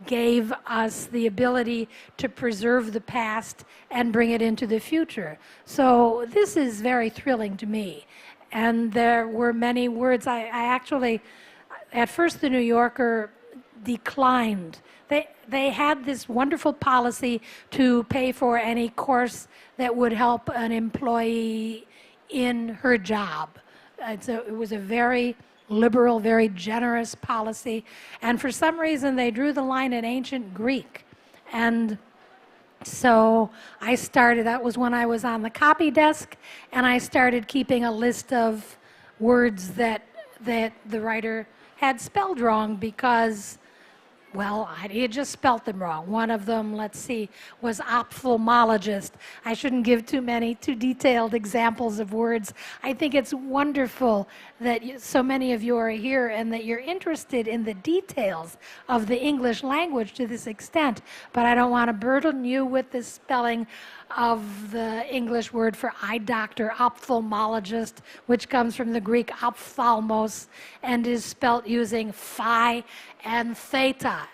gave us the ability to preserve the past and bring it into the future. So this is very thrilling to me. And there were many words. I actually, at first the New Yorker declined. They had this wonderful policy to pay for any course that would help an employee in her job. It was a very liberal, very generous policy. And for some reason, they drew the line at ancient Greek. And so I started, that was when I was on the copy desk, and I started keeping a list of words that the writer had spelled wrong because, well, he had just spelt them wrong. One of them, let's see, was ophthalmologist. I shouldn't give too detailed examples of words. I think it's wonderful that so many of you are here and that you're interested in the details of the English language to this extent. But I don't want to burden you with the spelling of the English word for eye doctor, ophthalmologist, which comes from the Greek ophthalmos and is spelt using phi and theta.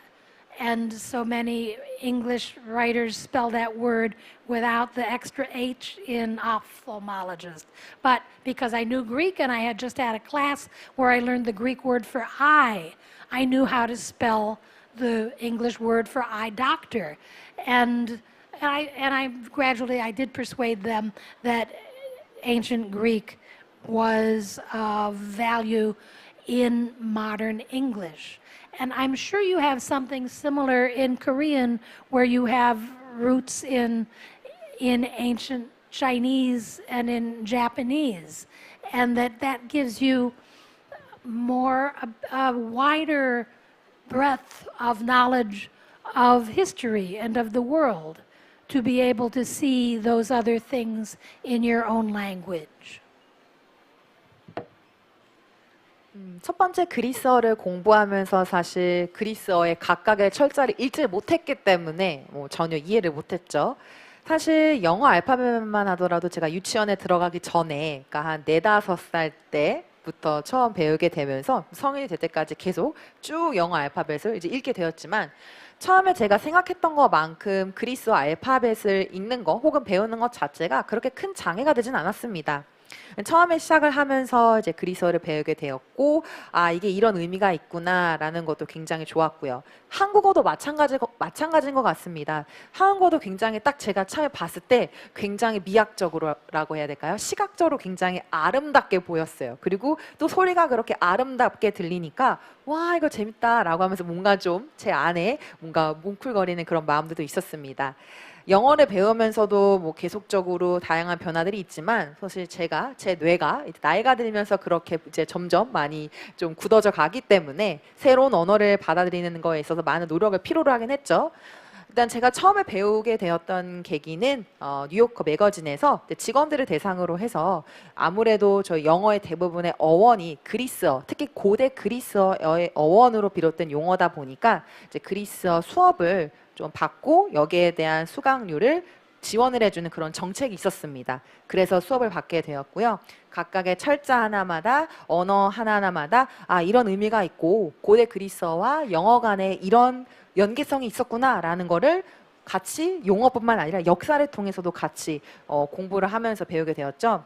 And so many English writers spell that word without the extra H in ophthalmologist. But because I knew Greek and I had just had a class where I learned the Greek word for eye, I knew how to spell the English word for eye doctor. And I gradually did persuade them that ancient Greek was of value in modern English. And I'm sure you have something similar in Korean where you have roots in ancient Chinese and in Japanese. And that gives you a wider breadth of knowledge of history and of the world to be able to see those other things in your own language. 첫 번째 그리스어를 공부하면서 사실 그리스어의 각각의 철자를 읽지 못했기 때문에 전혀 이해를 못했죠. 사실 영어 알파벳만 하더라도 제가 유치원에 들어가기 전에, 그러니까 한 4, 5살 때부터 처음 배우게 되면서 성인이 될 때까지 계속 쭉 영어 알파벳을 이제 읽게 되었지만, 처음에 제가 생각했던 것만큼 그리스어 알파벳을 읽는 거 혹은 배우는 것 자체가 그렇게 큰 장애가 되진 않았습니다. 처음에 시작을 하면서 이제 그리스어를 배우게 되었고, 이게 이런 의미가 있구나라는 것도 굉장히 좋았고요. 한국어도 마찬가지인 것 같습니다. 한국어도 굉장히 딱 제가 처음에 봤을 때 굉장히 미학적으로라고 해야 될까요? 시각적으로 굉장히 아름답게 보였어요. 그리고 또 소리가 그렇게 아름답게 들리니까 와, 이거 재밌다라고 하면서 뭔가 좀 제 안에 뭔가 뭉클거리는 그런 마음들도 있었습니다. 영어를 배우면서도 계속적으로 다양한 변화들이 있지만, 사실 제 뇌가 이제 나이가 들면서 그렇게 이제 점점 많이 좀 굳어져 가기 때문에 새로운 언어를 받아들이는 거에 있어서 많은 노력을 필요로 하긴 했죠. 일단 제가 처음에 배우게 되었던 계기는 뉴요커 매거진에서 직원들을 대상으로 해서, 아무래도 저희 영어의 대부분의 어원이 그리스어, 특히 고대 그리스어의 어원으로 비롯된 용어다 보니까 이제 그리스어 수업을 좀 받고 여기에 대한 수강료를 지원을 해주는 그런 정책이 있었습니다. 그래서 수업을 받게 되었고요. 각각의 철자 하나마다, 언어 하나하나마다 이런 의미가 있고 고대 그리스어와 영어 간에 이런 연계성이 있었구나라는 거를 같이 용어뿐만 아니라 역사를 통해서도 같이 공부를 하면서 배우게 되었죠.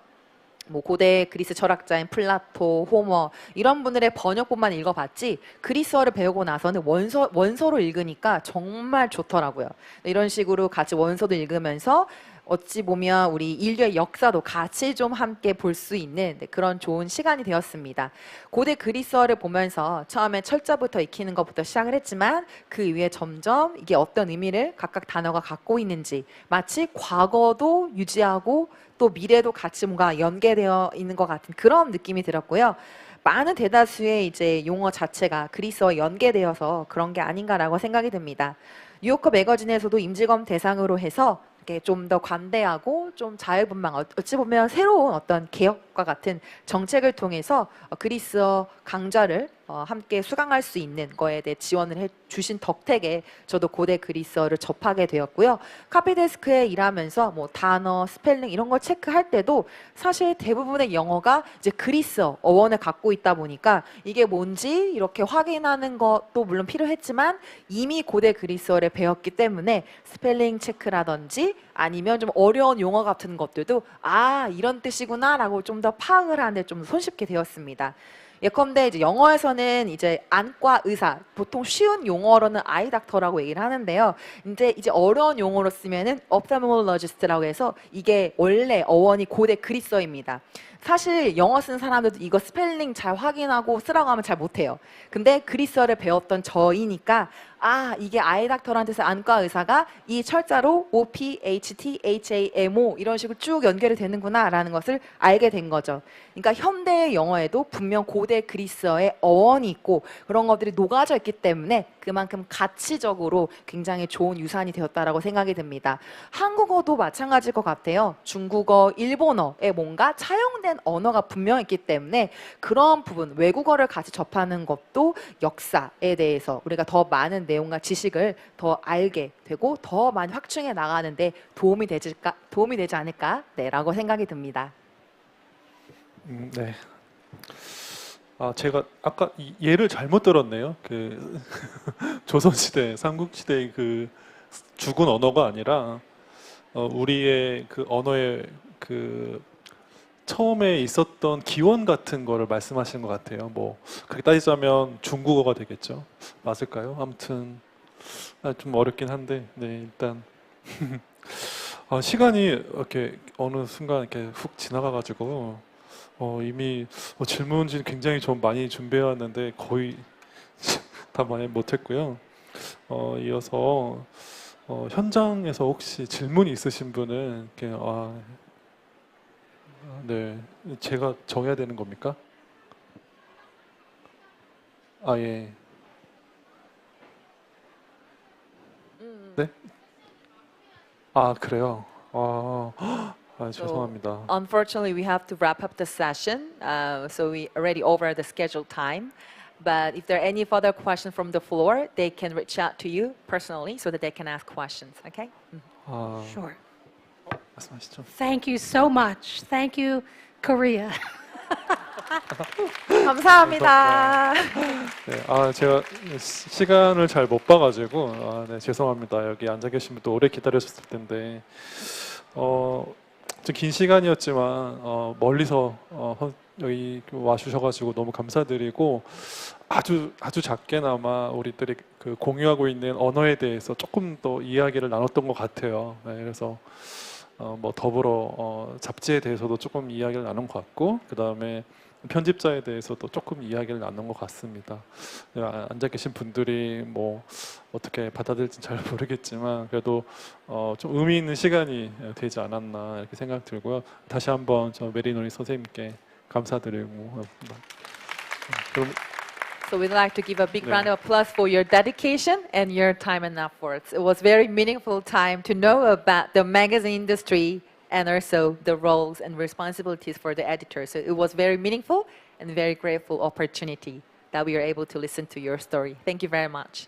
고대 그리스 철학자인 플라토, 호머 이런 분들의 번역본만 읽어봤지 그리스어를 배우고 나서는 원서로 읽으니까 정말 좋더라고요. 이런 식으로 같이 원서도 읽으면서 어찌 보면 우리 인류의 역사도 같이 좀 함께 볼 수 있는 그런 좋은 시간이 되었습니다. 고대 그리스어를 보면서 처음에 철자부터 익히는 것부터 시작을 했지만 그 이후에 점점 이게 어떤 의미를 각각 단어가 갖고 있는지 마치 과거도 유지하고 또 미래도 같이 뭔가 연계되어 있는 것 같은 그런 느낌이 들었고요. 많은 대다수의 이제 용어 자체가 그리스어와 연계되어서 그런 게 아닌가라고 생각이 듭니다. 뉴요커 매거진에서도 임직원 대상으로 해서 좀 더 관대하고 좀 자유분방, 어찌 보면 새로운 어떤 개혁과 같은 정책을 통해서 그리스어 강좌를 함께 수강할 수 있는 거에 대해 지원을 해주신 덕택에 저도 고대 그리스어를 접하게 되었고요. 카페데스크에 일하면서 뭐 단어, 스펠링 이런 걸 체크할 때도 사실 대부분의 영어가 이제 그리스어 어원을 갖고 있다 보니까 이게 뭔지 이렇게 확인하는 것도 물론 필요했지만 이미 고대 그리스어를 배웠기 때문에 스펠링 체크라든지 아니면 좀 어려운 용어 같은 것들도 아 이런 뜻이구나 라고 좀 더 파악을 하는데 좀 손쉽게 되었습니다. 예컨대 이제 영어에서는 이제 안과 의사 보통 쉬운 용어로는 아이 닥터라고 얘기를 하는데요. 이제 어려운 용어로 쓰면은 ophthalmologist라고 해서 이게 원래 어원이 고대 그리스어입니다. 사실 영어 쓴 사람들도 이거 스펠링 잘 확인하고 쓰라고 하면 잘 못해요. 근데 그리스어를 배웠던 저이니까 아 이게 아이 닥터라는 뜻의 안과 의사가 이 철자로 OPHTHAMO 이런 식으로 쭉 연결이 되는구나 라는 것을 알게 된 거죠. 그러니까 현대의 영어에도 분명 고대 그리스어의 어원이 있고 그런 것들이 녹아져 있기 때문에 그만큼 가치적으로 굉장히 좋은 유산이 되었다라고 생각이 듭니다. 한국어도 마찬가지일 것 같아요. 중국어, 일본어에 뭔가 차용된 언어가 분명 있기 때문에 그런 부분, 외국어를 같이 접하는 것도 역사에 대해서 우리가 더 많은 내용과 지식을 더 알게 되고 더 많이 확충해 나가는데 도움이 되지 않을까 라고 생각이 듭니다. 네. 아 제가 아까 예를 잘못 들었네요. 그 조선시대, 삼국시대의 그 죽은 언어가 아니라 우리의 그 언어의 그 처음에 있었던 기원 같은 거를 말씀하시는 것 같아요. 뭐 그렇게 따지자면 중국어가 되겠죠. 맞을까요? 아무튼 좀 어렵긴 한데 네 일단 시간이 이렇게 어느 순간 이렇게 훅 지나가가지고 이미 질문지 굉장히 좀 많이 준비해 왔는데 거의 다 많이 못했고요. 이어서 현장에서 혹시 질문이 있으신 분은 이렇게 네 제가 정해야 되는 겁니까? 아 예. 네? 아 그래요. 죄송합니다. Unfortunately, we have to wrap up the session, so we already over the scheduled time. But if there are any further questions from the floor, they can reach out to you personally so that they can ask questions. Okay? Sure. 말씀하시죠. Thank you so much. Thank you, Korea. 감사합니다. 네, 제가 시간을 잘 못 봐가지고 네, 죄송합니다. 여기 앉아 계신 분도 오래 기다리셨을 텐데 좀 긴 시간이었지만 멀리서 여기 와주셔가지고 너무 감사드리고 아주 작게나마 우리들이 그 공유하고 있는 언어에 대해서 조금 더 이야기를 나눴던 것 같아요. 네, 그래서 뭐 더불어 잡지에 대해서도 조금 이야기를 나눈 것 같고 그 다음에 편집자에 대해서도 조금 이야기를 나눈 것 같습니다. 앉아 계신 분들이 뭐 어떻게 받아들일지 잘 모르겠지만 그래도 좀 의미 있는 시간이 되지 않았나 이렇게 생각 들고요. 다시 한번 저 메리노리 선생님께 감사드리고 그럼 So we'd like to give a big round of applause for your dedication and your time and efforts. It was very meaningful time to know about the magazine industry and also the roles and responsibilities for the editor. So it was very meaningful and very grateful opportunity that we were able to listen to your story. Thank you very much.